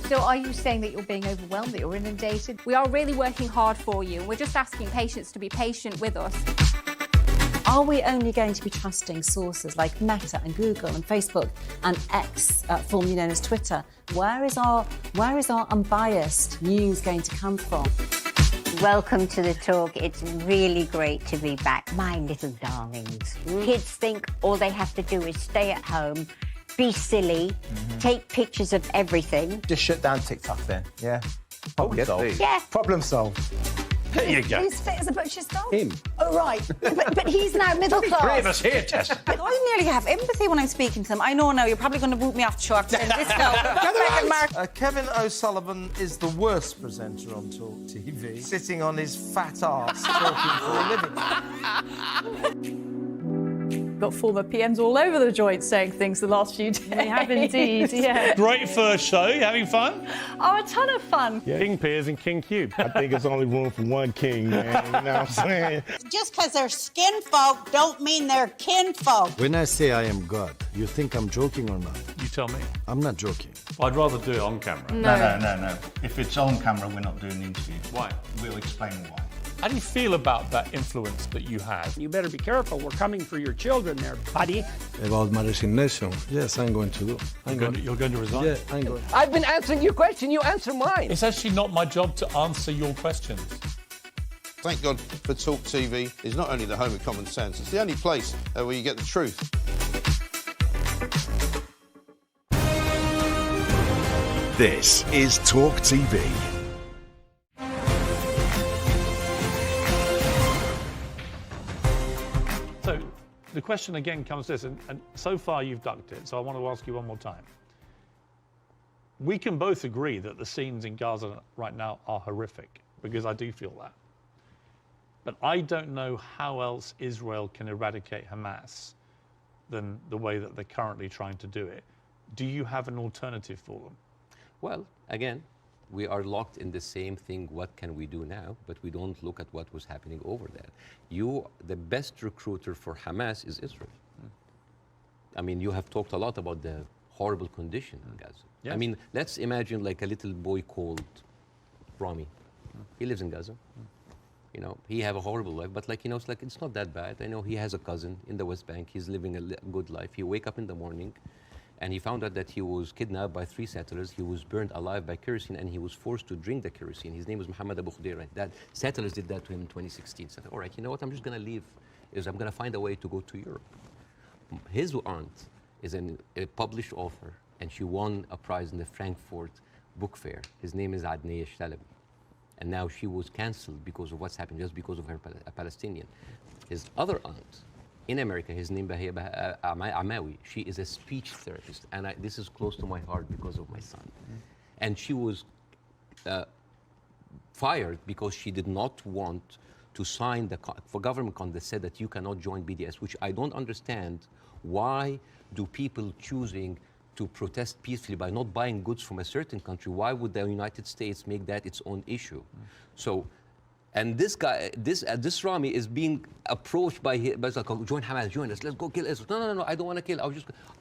So are you saying that you're being overwhelmed, that you're inundated? We are really working hard for you. We're just asking patients to be patient with us. Are we only going to be trusting sources like Meta and Google and Facebook and X, formerly known as Twitter? Where is our unbiased news going to come from? Welcome to the talk. It's really great to be back. My little darlings. Kids think all they have to do is stay at home, be silly, take pictures of everything. Just shut down TikTok then, yeah? Problem solved. Yeah. Problem solved. There you go. Who's fit as a butcher's dog? Him. Oh, right. but he's now middle class. Three of us here, Tess. I nearly have empathy when I'm speaking to them. I know now, you're probably going to boot me off short. This Kevin O'Sullivan is the worst presenter on Talk TV, sitting on his fat arse talking for a living. Got former PMs all over the joint saying things the last few days. We have indeed, yeah. Great first show. You having fun? Oh, a ton of fun. King Piers and King Cube. I think it's only room for one king, man. You know what I'm saying? Just because they're skin folk don't mean they're kin folk. When I say I am God, you think I'm joking or not? You tell me. I'm not joking. I'd rather do it on camera. No. If it's on camera, we're not doing the interview. Why? We'll explain why. How do you feel about that influence that you have? You better be careful. We're coming for your children there, buddy. About my resignation, yes, I'm going to do. You're going to resign? Yeah, I'm going. I've been answering your question. You answer mine. It's actually not my job to answer your questions. Thank God for Talk TV. It's not only the home of common sense, it's the only place where you get the truth. This is Talk TV. So the question again comes this, and so far you've ducked it, so I want to ask you one more time. We can both agree that the scenes in Gaza right now are horrific, because I do feel that. But I don't know how else Israel can eradicate Hamas than the way that they're currently trying to do it. Do you have an alternative for them? Well, again, we are locked in the same thing, what can we do now? But we don't look at what was happening over there. The best recruiter for Hamas is Israel. I mean, you have talked a lot about the horrible condition in Gaza. Yes. I mean, let's imagine like a little boy called Rami. He lives in Gaza. You know, he have a horrible life, but like, you know, it's like, it's not that bad. I know he has a cousin in the West Bank. He's living a good life. He wake up in the morning and he found out that he was kidnapped by 3 settlers. He was burned alive by kerosene and he was forced to drink the kerosene. His name was Muhammad Abu Khudaira. That settlers did that to him in 2016. Said, all right, you know what, I'm just gonna leave. I'm gonna find a way to go to Europe. His aunt is a published author and she won a prize in the Frankfurt Book Fair. His name is Adnaya Shalabi. And now she was cancelled because of what's happened, just because of her a Palestinian. His other aunt in America, his name is Amawi. She is a speech therapist, and this is close to my heart because of my son. And she was fired because she did not want to sign for government contract that said that you cannot join BDS, which I don't understand. Why do people choosing to protest peacefully by not buying goods from a certain country? Why would the United States make that its own issue? So, and this guy, this Rami is being approached by like, join Hamas, join us, let's go kill Israel. No, I don't want to kill.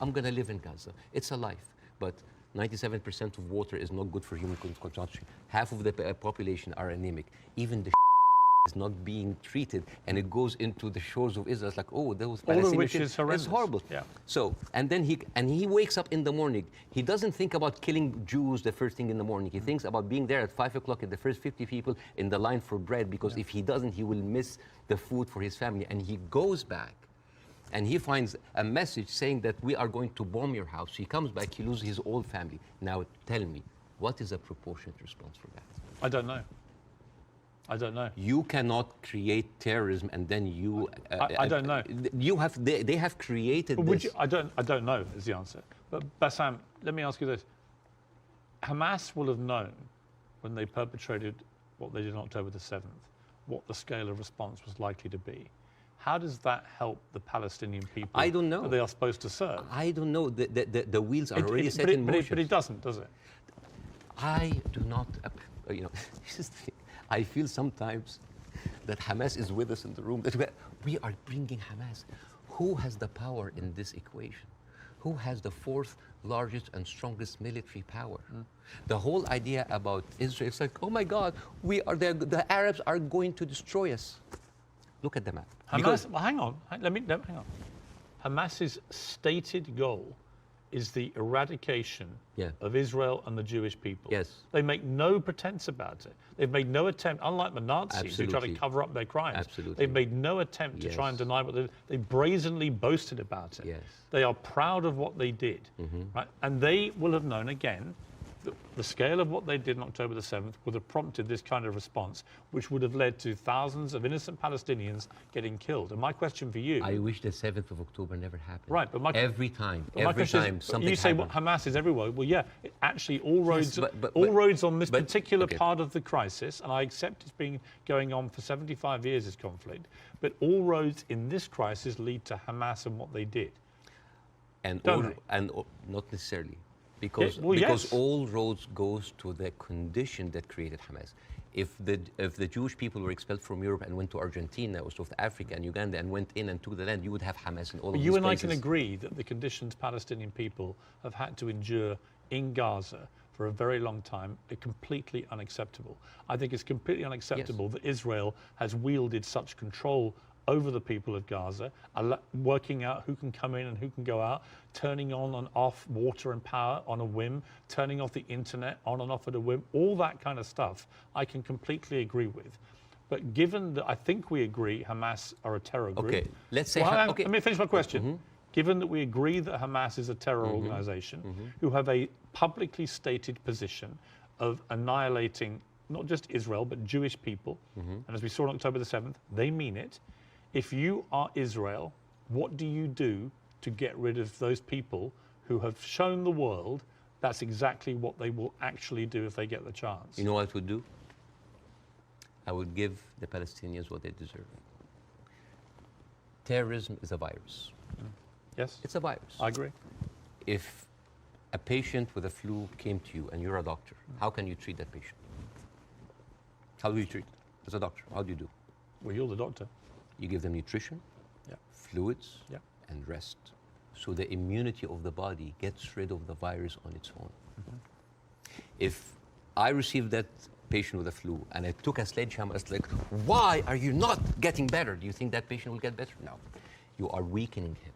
I'm going to live in Gaza. It's a life, but 97% of water is not good for human consumption. Half of the population are anemic. Even the is not being treated, and it goes into the shores of Israel. It's like, oh, those Palestinians. All of which is horrendous. It's horrible. Yeah. So, and then he wakes up in the morning. He doesn't think about killing Jews the first thing in the morning. He thinks about being there at 5 o'clock at the first 50 people in the line for bread, because if he doesn't, he will miss the food for his family. And he goes back, and he finds a message saying that we are going to bomb your house. He comes back, he loses his whole family. Now, tell me, what is a proportionate response for that? I don't know. I don't know. You cannot create terrorism and then you... I don't know. They have created this. I don't know is the answer. But Bassem, let me ask you this. Hamas will have known when they perpetrated what they did on October the 7th, what the scale of response was likely to be. How does that help the Palestinian people I don't know. that they are supposed to serve? I don't know. The wheels are already set in motion. But it doesn't, does it? I do not, you know, I feel sometimes that Hamas is with us in the room, that we are bringing Hamas. Who has the power in this equation? Who has the 4th largest and strongest military power? The whole idea about Israel, it's like, oh my God, the Arabs are going to destroy us. Look at the map. Hamas, well, hang on, hang on. Hamas's stated goal is the eradication of Israel and the Jewish people. Yes. They make no pretense about it. They've made no attempt, unlike the Nazis who try to cover up their crimes. Absolutely. They've made no attempt to try and deny what they brazenly boasted about it. Yes. They are proud of what they did. Right? And they will have known, again, the scale of what they did on October the 7th would have prompted this kind of response, which would have led to thousands of innocent Palestinians getting killed. And my question for you... I wish the 7th of October never happened. Right, but every time something you say happened. Hamas is everywhere. Well, yeah, actually all roads, roads on this particular part of the crisis, and I accept it's been going on for 75 years, this conflict, but all roads in this crisis lead to Hamas and what they did. And not necessarily. Because all roads goes to the condition that created Hamas. If the Jewish people were expelled from Europe and went to Argentina or South Africa and Uganda and went in and took the land, you would have Hamas in all of these places. You and I can agree that the conditions Palestinian people have had to endure in Gaza for a very long time are completely unacceptable. I think it's completely unacceptable that Israel has wielded such control over the people of Gaza, working out who can come in and who can go out, turning on and off water and power on a whim, turning off the internet on and off at a whim, all that kind of stuff I can completely agree with. But given that I think we agree Hamas are a terror group... Okay, let's say... Let me finish my question. Given that we agree that Hamas is a terror organization who have a publicly stated position of annihilating not just Israel, but Jewish people, and as we saw on October the 7th, they mean it. If you are Israel, what do you do to get rid of those people who have shown the world that's exactly what they will actually do if they get the chance? You know what I would do? I would give the Palestinians what they deserve. Terrorism is a virus. Yes? It's a virus. I agree. If a patient with a flu came to you and you're a doctor, how can you treat that patient? How do you treat it as a doctor? How do you do? Well, you're the doctor. You give them nutrition, fluids, and rest. So the immunity of the body gets rid of the virus on its own. If I receive that patient with a flu, and I took a sledgehammer. It's like, why are you not getting better? Do you think that patient will get better? No. You are weakening him.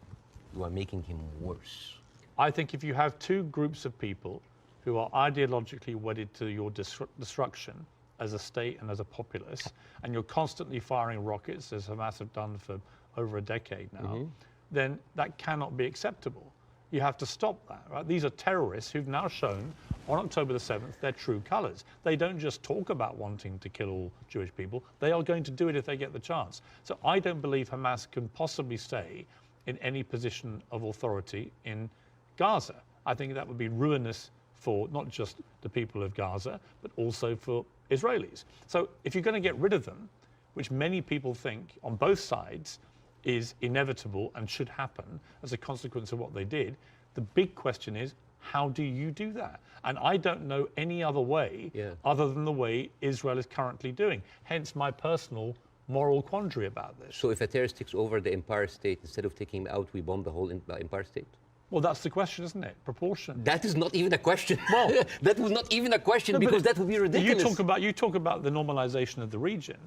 You are making him worse. I think if you have two groups of people who are ideologically wedded to your destruction as a state and as a populace, and you're constantly firing rockets, as Hamas have done for over a decade now, then that cannot be acceptable. You have to stop that, right? These are terrorists who've now shown on October the 7th their true colours. They don't just talk about wanting to kill all Jewish people, they are going to do it if they get the chance. So I don't believe Hamas can possibly stay in any position of authority in Gaza. I think that would be ruinous for not just the people of Gaza, but also for Israelis. So if you're going to get rid of them, which many people think on both sides is inevitable and should happen as a consequence of what they did, the big question is, how do you do that? And I don't know any other way other than the way Israel is currently doing. Hence my personal moral quandary about this. So if a terrorist takes over the Empire State, instead of taking him out, we bomb the whole Empire State? Well, that's the question, isn't it? Proportion. That is not even a question. Well, that was not even a question, because that would be ridiculous. You talk about the normalization of the region.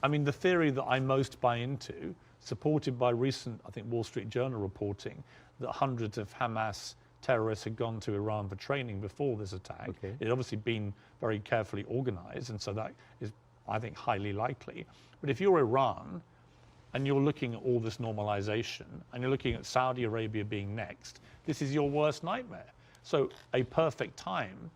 I mean, the theory that I most buy into, supported by recent, I think, Wall Street Journal reporting that hundreds of Hamas terrorists had gone to Iran for training before this attack. It had obviously been very carefully organized, and so that is, I think, highly likely. But if you're Iran and you're looking at all this normalization and you're looking at Saudi Arabia being next, this is your worst nightmare. So a perfect time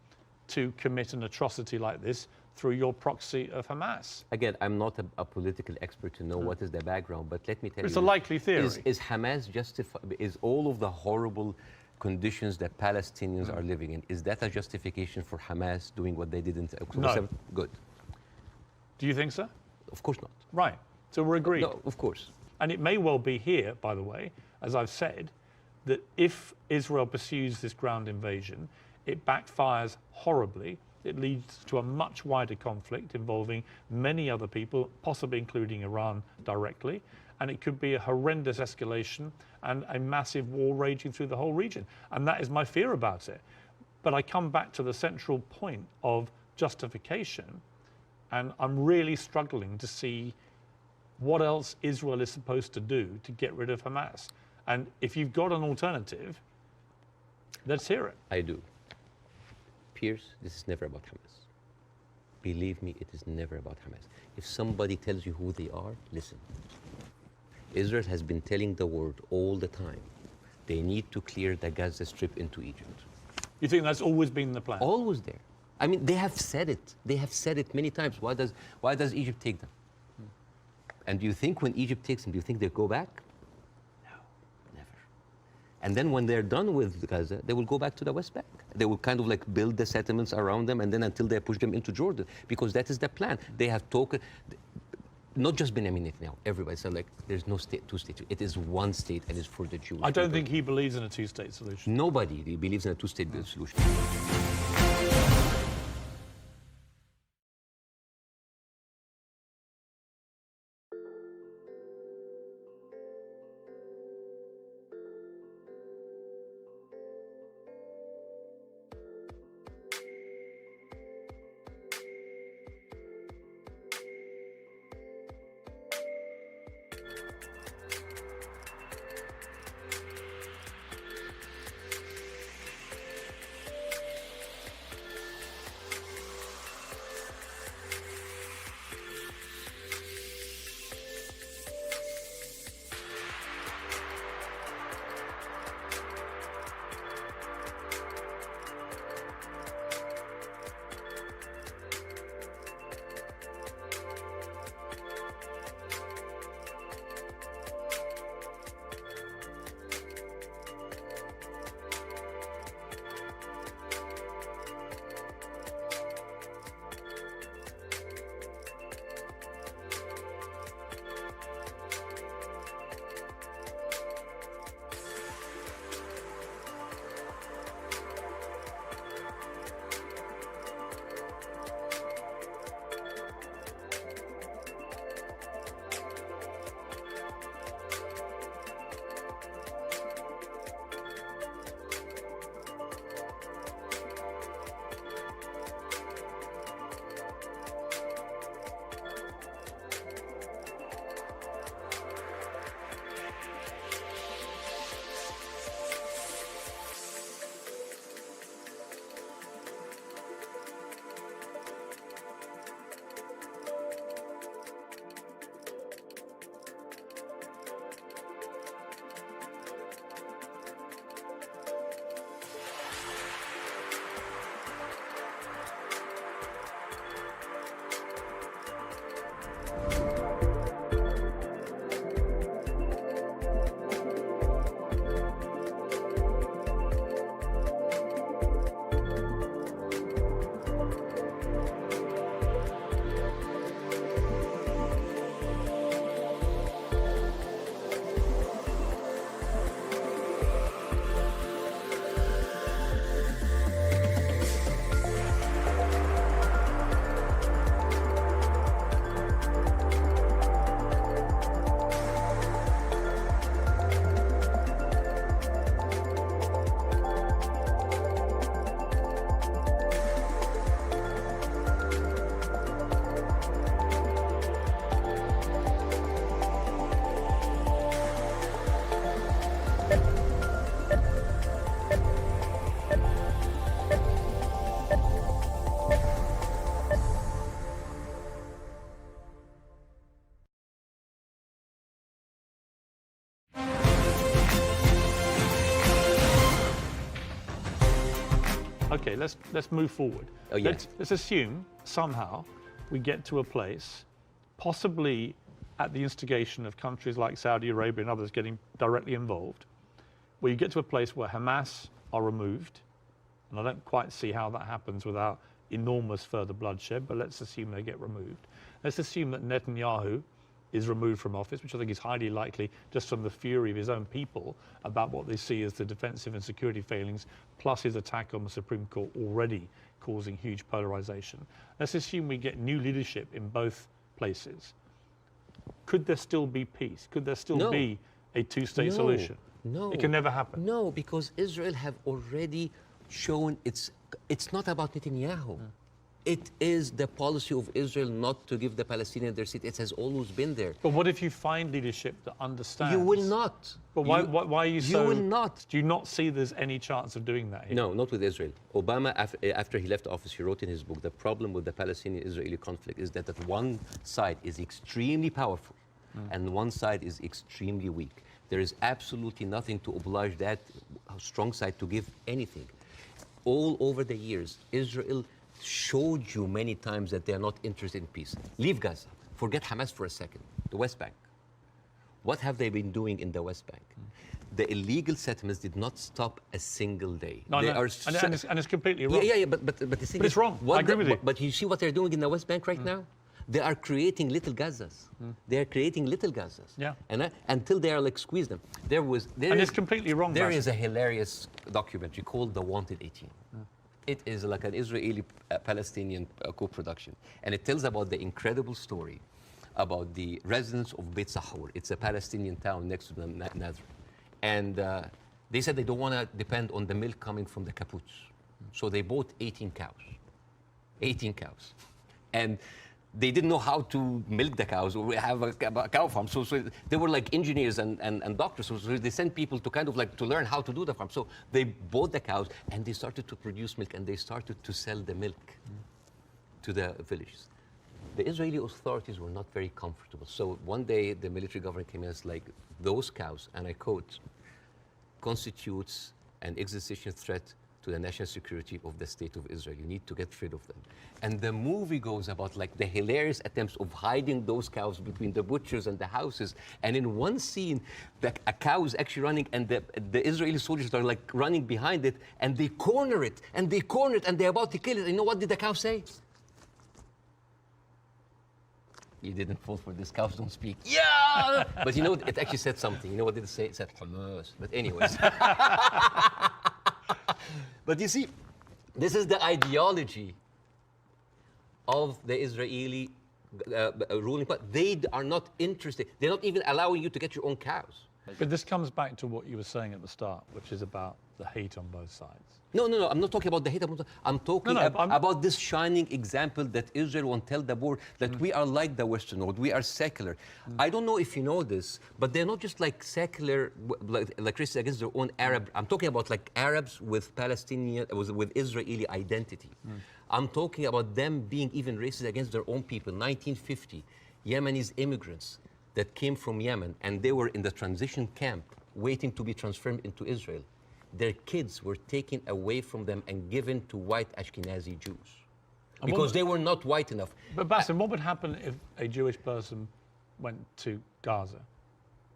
to commit an atrocity like this through your proxy of Hamas. Again, I'm not a political expert to know what is the background, but let me tell you. It's a likely theory. Is Hamas justified? Is all of the horrible conditions that Palestinians are living in, is that a justification for Hamas doing what they did in October 7th? Good. Do you think so? Of course not. Right. So we're agreed. No, of course. And it may well be here, by the way, as I've said, that if Israel pursues this ground invasion, it backfires horribly. It leads to a much wider conflict involving many other people, possibly including Iran directly. And it could be a horrendous escalation and a massive war raging through the whole region. And that is my fear about it. But I come back to the central point of justification, and I'm really struggling to see what else Israel is supposed to do to get rid of Hamas. And if you've got an alternative, let's hear it. I do. Piers, this is never about Hamas. Believe me, it is never about Hamas. If somebody tells you who they are, listen. Israel has been telling the world all the time, they need to clear the Gaza Strip into Egypt. You think that's always been the plan? Always there. I mean, they have said it. They have said it many times. Why does Egypt take them? And do you think when Egypt takes them, do you think they go back? No, never. And then when they're done with Gaza, they will go back to the West Bank. They will kind of like build the settlements around them, and then until they push them into Jordan, because that is the plan. They have talked, not just Benjamin Netanyahu, everybody said like, there's no state, two states. It is one state, and it's for the Jewish I don't people. think he believes in a two-state solution. Nobody believes in a two-state solution. Okay, let's move forward. Oh, yeah. Let's assume somehow we get to a place, possibly at the instigation of countries like Saudi Arabia and others getting directly involved, where you get to a place where Hamas are removed, and I don't quite see how that happens without enormous further bloodshed, but let's assume they get removed. Let's assume that Netanyahu is removed from office, which I think is highly likely just from the fury of his own people about what they see as the defensive and security failings, plus his attack on the Supreme Court already causing huge polarization. Let's assume we get new leadership in both places. Could there still be peace? Could there still be a two-state solution? No. It can never happen. No, because Israel have already shown it's not about Netanyahu. It is the policy of Israel not to give the Palestinians their seat. It has always been there. But what if you find leadership that understands? You will not. But why are you so... You will not. Do you not see there's any chance of doing that here? No, not with Israel. Obama, after he left office, he wrote in his book, the problem with the Palestinian-Israeli conflict is that one side is extremely powerful and one side is extremely weak. There is absolutely nothing to oblige that strong side to give anything. All over the years, Israel showed you many times that they are not interested in peace. Leave Gaza. Forget Hamas for a second. The West Bank. What have they been doing in the West Bank? The illegal settlements did not stop a single day. No, they no. Are and it's completely wrong. Yeah, but the thing but it's wrong. I agree with you. But you see what they're doing in the West Bank right now? They are creating little Gazas. They are creating little Gazas. Yeah. And until they are like squeeze them. It's completely wrong. There is a hilarious documentary called The Wanted 18. It is like an Israeli-Palestinian co-production. And it tells about the incredible story about the residents of Beit Sahur. It's a Palestinian town next to the Nazareth. And they said they don't want to depend on the milk coming from the kibbutz. So they bought 18 cows. 18 cows. And they didn't know how to milk the cows or have a cow farm. So they were like engineers and doctors. So they sent people to kind of like to learn how to do the farm. So they bought the cows and they started to produce milk and they started to sell the milk to the villages. The Israeli authorities were not very comfortable. So one day the military government came in and was like, those cows, and I quote, constitutes an existential threat to the national security of the state of Israel. You need to get rid of them. And the movie goes about like the hilarious attempts of hiding those cows between the butchers and the houses. And in one scene, a cow is actually running and the Israeli soldiers are like running behind it and they corner it and they corner it and they're about to kill it. And you know what did the cow say? You didn't fall for this, cows don't speak. Yeah! But you know, it actually said something. You know what did it say? It said Hamas. But anyways. But you see, this is the ideology of the Israeli ruling party. They are not interested. They're not even allowing you to get your own cows. But this comes back to what you were saying at the start, which is about the hate on both sides. No, I'm not talking about the hate. I'm talking about this shining example that Israel won't tell the world that we are like the Western world. We are secular. I don't know if you know this, but they're not just like secular, like Christians against their own Arab. I'm talking about like Arabs with Palestinian, with Israeli identity. I'm talking about them being even racist against their own people. 1950, Yemenis immigrants that came from Yemen and they were in the transition camp waiting to be transferred into Israel. Their kids were taken away from them and given to white Ashkenazi Jews because they were not white enough. But Bassem, what would happen if a Jewish person went to Gaza?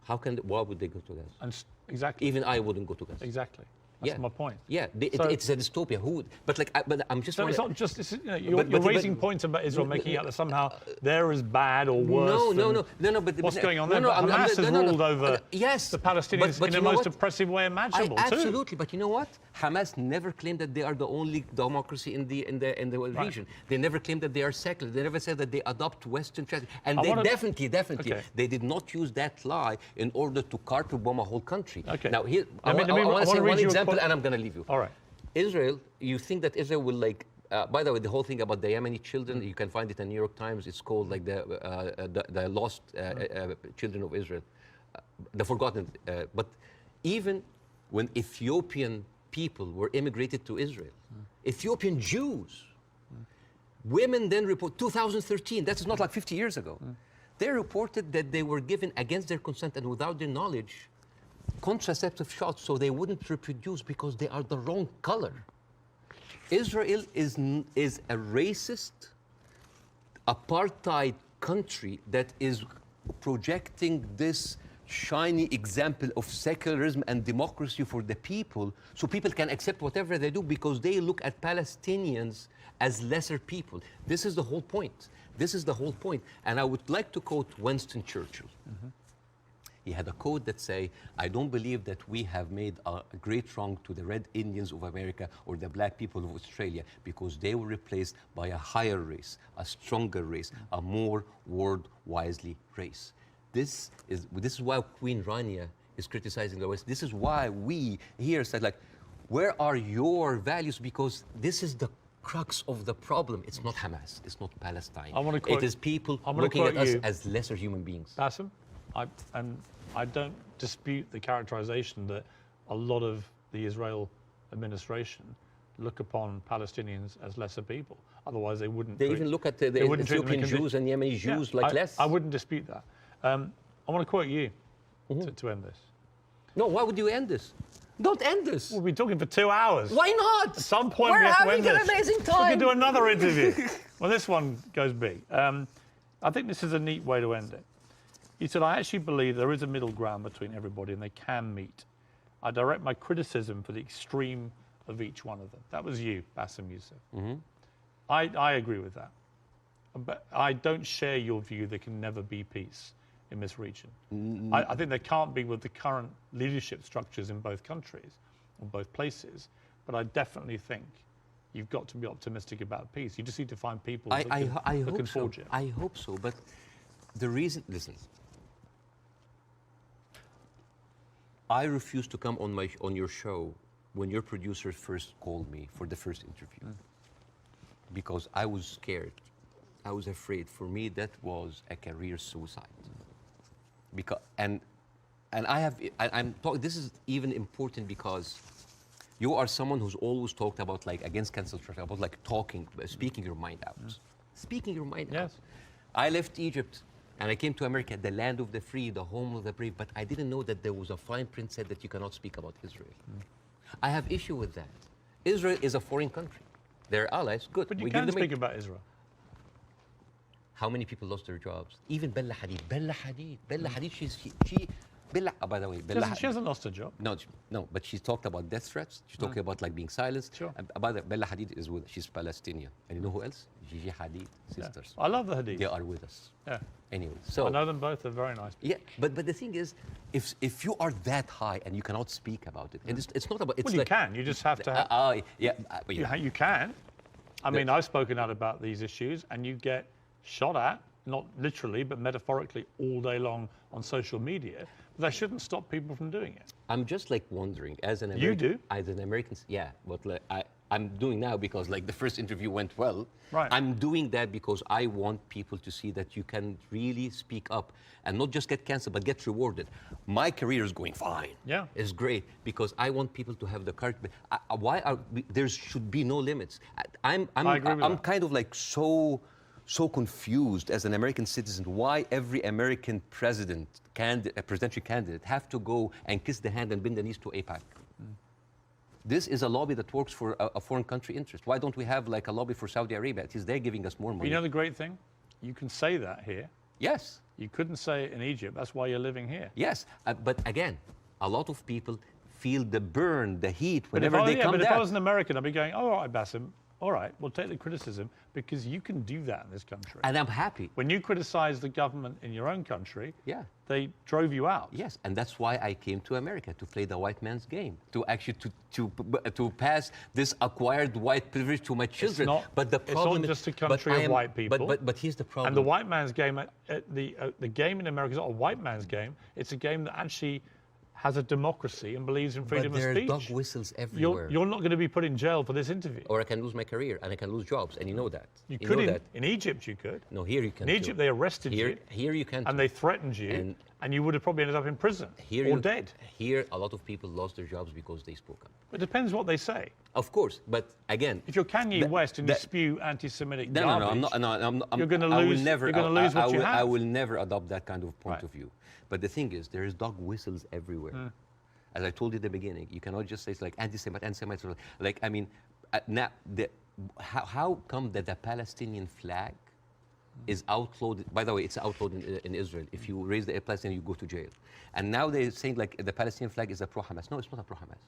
Why would they go to Gaza? Exactly. Even I wouldn't go to Gaza. Exactly. That's my point. Yeah, it's a dystopia. Who would? But like, but I'm just. So it's not just. You're raising points about Israel, making out that somehow they're as bad or worse. No. But what's going on there? But Hamas has ruled over the Palestinians in the most oppressive way imaginable. Absolutely, but you know what? Hamas never claimed that they are the only democracy in the region. They never claimed that they are secular. They never said that they adopt Western tradition. And they definitely, they did not use that lie in order to carpet bomb a whole country. Okay. Now here, I want to say one example. And I'm going to leave you. All right. Israel, you think that Israel will like, by the way, the whole thing about the Yemeni children, you can find it in the New York Times. It's called like the lost children of Israel, the forgotten. But even when Ethiopian people were immigrated to Israel, Ethiopian Jews, women then report, 2013, that is not like 50 years ago. They reported that they were given against their consent and without their knowledge contraceptive shots so they wouldn't reproduce because they are the wrong color. Israel is a racist, apartheid country that is projecting this shiny example of secularism and democracy for the people, so people can accept whatever they do because they look at Palestinians as lesser people. This is the whole point. This is the whole point. And I would like to quote Winston Churchill. He had a quote that say, I don't believe that we have made a great wrong to the Red Indians of America or the black people of Australia because they were replaced by a higher race, a stronger race, a more world-wisely race. This is why Queen Rania is criticizing the West. This is why we here said, like, where are your values? Because this is the crux of the problem. It's not Hamas. It's not Palestine. It is people looking at us as lesser human beings. Bassem, I don't dispute the characterization that a lot of the Israel administration look upon Palestinians as lesser people. Otherwise, they wouldn't. They even look at the Ethiopian Jews and Yemeni Jews like less. I wouldn't dispute that. I want to quote you to end this. No, why would you end this? Don't end this. We'll be talking for 2 hours. Why not? At some point, we're we have to having end an this. amazing time. We can do another interview. Well, this one goes big. I think this is a neat way to end it. He said, I actually believe there is a middle ground between everybody and they can meet. I direct my criticism for the extreme of each one of them. That was you, Bassem Youssef. I agree with that. But I don't share your view there can never be peace in this region. I think there can't be with the current leadership structures in both countries, or both places, but I definitely think you've got to be optimistic about peace. You just need to find people that can forge it. I hope so, but the reason, listen, I refused to come on your show when your producer first called me for the first interview because I was scared. I was afraid. For me, that was a career suicide. Because I'm talking. This is even important because you are someone who's always talked about like against cancel culture, about like talking, speaking your mind out, speaking your mind out. I left Egypt and I came to America, the land of the free, the home of the brave. But I didn't know that there was a fine print said that you cannot speak about Israel. I have issue with that. Israel is a foreign country. They're allies. Good. But you can speak about Israel. How many people lost their jobs? Even Bella Hadid. Bella Hadid, she Bella, by the way, Bella she hasn't lost her job. No, but she talked about death threats. She's talking about like being silenced. Sure. By the way, Bella Hadid she's Palestinian. And you know who else? Gigi Hadid, sisters. I love the Hadid. They are with us. Yeah. Anyway, so I know them both. They're very nice people. Yeah, but the thing is, if you are that high and you cannot speak about it, and it's not about. It's well, like, you can. You just have to. You can. I mean, I've spoken out about these issues, and you get shot at, not literally, but metaphorically, all day long on social media. But that shouldn't stop people from doing it. I'm just like wondering, as an American. You do? As an American, yeah. But like, I'm doing now because like the first interview went well. Right. I'm doing that because I want people to see that you can really speak up and not just get canceled, but get rewarded. My career is going fine. Yeah. It's great because I want people to have the courage. There should be no limits. I'm kind of like so confused as an American citizen why every American presidential candidate have to go and kiss the hand and bend the knees to AIPAC. This is a lobby that works for a foreign country interest. Why don't we have like a lobby for Saudi Arabia? At least they're giving us more money. You know the great thing? You can say that here. Yes. You couldn't say it in Egypt. That's why you're living here. Yes, but again, a lot of people feel the burn, the heat whenever they come But down. if I was an American, I'd be going, all right, Bassem, all right, we'll take the criticism because you can do that in this country. And I'm happy. When you criticize the government in your own country, yeah, they drove you out. Yes, and that's why I came to America, to play the white man's game, to actually to pass this acquired white privilege to my children. But the problem it's not just a country of white people. But here's the problem. And the white man's game, the game in America is not a white man's game. It's a game that actually has a democracy and believes in freedom of speech. But there are dog whistles everywhere. You're not going to be put in jail for this interview. Or I can lose my career and I can lose jobs, and you know that. You could in Egypt, you could. No, here you can. In Egypt, they arrested you. Here you can. And they threatened you, and you would have probably ended up in prison or dead. Here, a lot of people lost their jobs because they spoke up. It depends what they say. Of course, but again, if you're Kanye West and you spew anti-Semitic garbage, I'm not. You're going to lose. You're going to lose what you have. I will never adopt that kind of point of view. But the thing is, there is dog whistles everywhere. As I told you at the beginning, you cannot just say it's like anti-Semite. Like, I mean, now, how come that the Palestinian flag is outlawed? By the way, it's outlawed in Israel. If you raise the Palestinian, you go to jail. And now they're saying like the Palestinian flag is a pro-Hamas. No, it's not a pro-Hamas.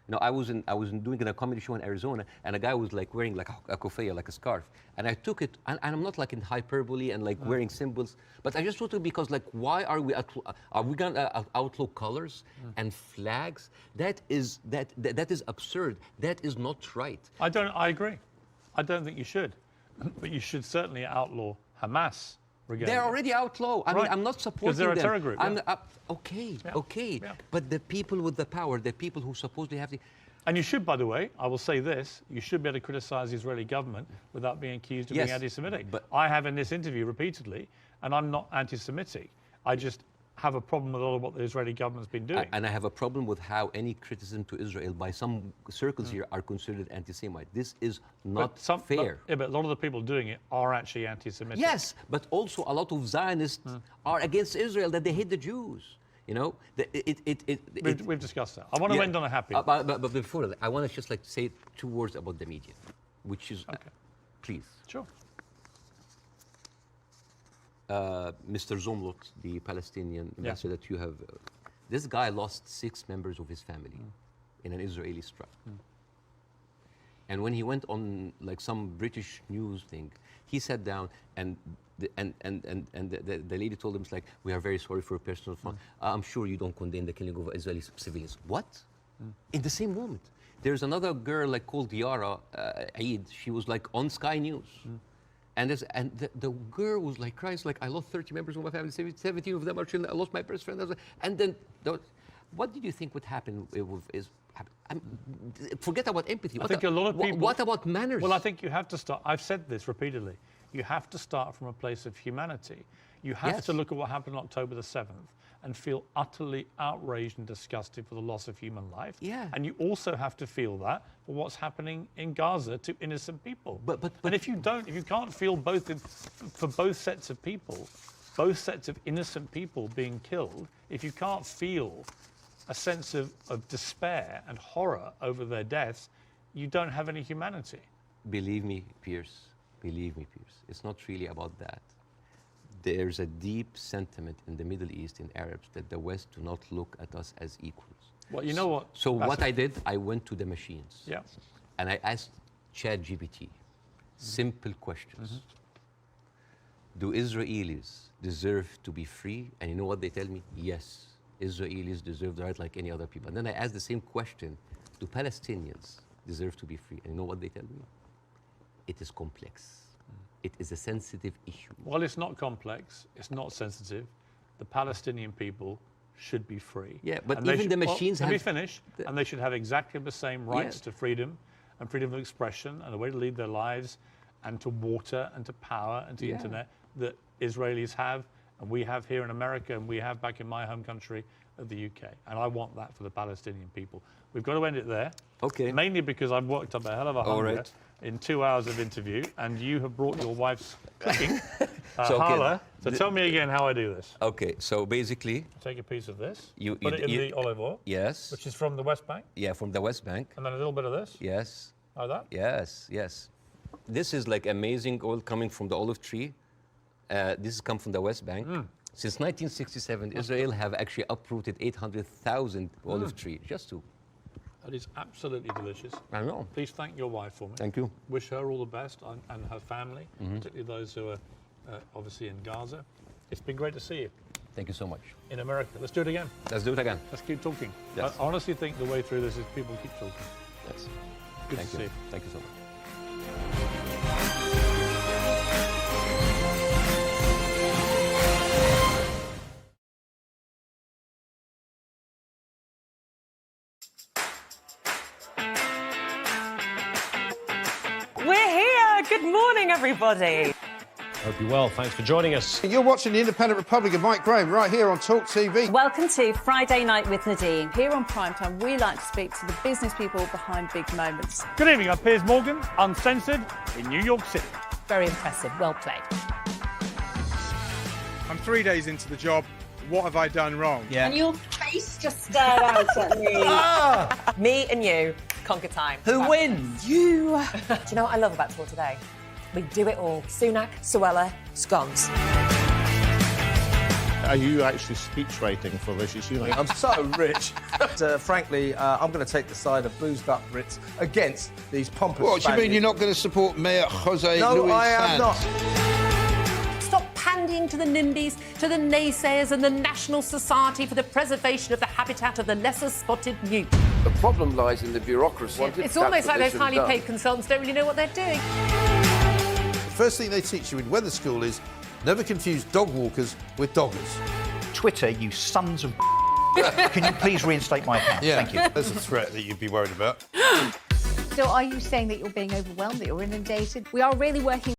You know, I was doing a comedy show in Arizona, and a guy was like wearing like a kufiya, like a scarf, and I took it, and I'm not like in hyperbole and like wearing symbols, but I just took it because like, why are we gonna outlaw colors and flags? That is absurd. That is not right. I agree. I don't think you should, but you should certainly outlaw Hamas. They're already outlawed. I mean, I'm not supporting them. Because they're a terror group. Okay. But the people with the power, the people who supposedly have the... And you should, by the way, I will say this, you should be able to criticize the Israeli government without being accused of being anti-Semitic. But I have in this interview repeatedly, and I'm not anti-Semitic. I just have a problem with all of what the Israeli government's been doing. And I have a problem with how any criticism to Israel by some circles here are considered anti-Semite. This is not fair. But a lot of the people doing it are actually anti-Semitic. Yes, but also a lot of Zionists are against Israel, that they hate the Jews. You know, we've discussed that. I want to end on a happy. But before that, I want to just like say 2 words about the media, which is, please. Sure. Mr. Zomlot, the Palestinian ambassador that you have, this guy lost 6 members of his family in an Israeli strike. And when he went on like some British news thing, he sat down and the lady told him, it's like, we are very sorry for your personal fun. I'm sure you don't condemn the killing of Israeli civilians. What? In the same moment. There's another girl like called Yara Eid. She was like on Sky News. And the girl was like crying, like, I lost 30 members of my family, 17 of them are children, I lost my best friend. And then, what did you think would happen forget about empathy. I think a lot of people... What about manners? Well, I think you have to start... I've said this repeatedly. You have to start from a place of humanity. You have to look at what happened on October the 7th and feel utterly outraged and disgusted for the loss of human life. Yeah. And you also have to feel that for what's happening in Gaza to innocent people. And if you can't feel both for both sets of people, both sets of innocent people being killed, if you can't feel a sense of despair and horror over their deaths, you don't have any humanity. Believe me, Piers, it's not really about that. There's a deep sentiment in the Middle East, in Arabs, that the West do not look at us as equals. Well, you know what? So what I did, I went to the machines. Yeah. And I asked ChatGPT simple questions. Do Israelis deserve to be free? And you know what they tell me? Yes, Israelis deserve the right like any other people. And then I asked the same question, do Palestinians deserve to be free? And you know what they tell me? It is complex. It is a sensitive issue. Well, it's not complex. It's not sensitive. The Palestinian people should be free. Yeah, but even the machines have... Let me finish. And they should have exactly the same rights to freedom and freedom of expression and a way to lead their lives and to water and to power and to internet that Israelis have and we have here in America and we have back in my home country of the UK. And I want that for the Palestinian people. We've got to end it there. Okay. Mainly because I've worked up a hell of a hunger in 2 hours of interview, and you have brought your wife's cooking, Hala. So tell me again how I do this. Okay, so basically... Take a piece of this, put it in the olive oil. Yes. Which is from the West Bank. Yeah, from the West Bank. And then a little bit of this. Yes. Like that? Yes, yes. This is like amazing oil coming from the olive tree. This has come from the West Bank. Since 1967, Israel have actually uprooted 800,000 olive trees, just to... That is absolutely delicious. I know. Please thank your wife for me. Thank you. Wish her all the best and her family, particularly those who are obviously in Gaza. It's been great to see you. Thank you so much. In America. Let's do it again. Let's do it again. Let's keep talking. Yes. I honestly think the way through this is people keep talking. Yes. Good to see you. Thank you so much. Good morning, everybody. Hope you're well. Thanks for joining us. You're watching the Independent Republic of Mike Graham right here on Talk TV. Welcome to Friday Night with Nadine. Here on Primetime, we like to speak to the business people behind big moments. Good evening, I'm Piers Morgan, uncensored in New York City. Very impressive. Well played. I'm 3 days into the job. What have I done wrong? And your face just stared out at me. Me and you conquer time. Who wins? You. Do you know what I love about Tour Today? We do it all. Sunak, Suella, scones. Are you actually speech writing for Rishi Sunak? I'm so rich. Frankly, I'm going to take the side of boozed up Brits against these pompous What do you mean Spaniards. you're not going to support Mayor Jose No, Luis I am Sanz? not. Stop pandying to the NIMBYs, to the naysayers and the National Society for the Preservation of the Habitat of the Lesser Spotted Newt. The problem lies in the bureaucracy. It's almost like those highly paid consultants don't really know what they're doing. The first thing they teach you in weather school is never confuse dog walkers with doggers. Twitter, you sons of Can you please reinstate my account? Yeah, Thank you. There's a threat that you'd be worried about. So are you saying that you're being overwhelmed, that you're inundated? We are really working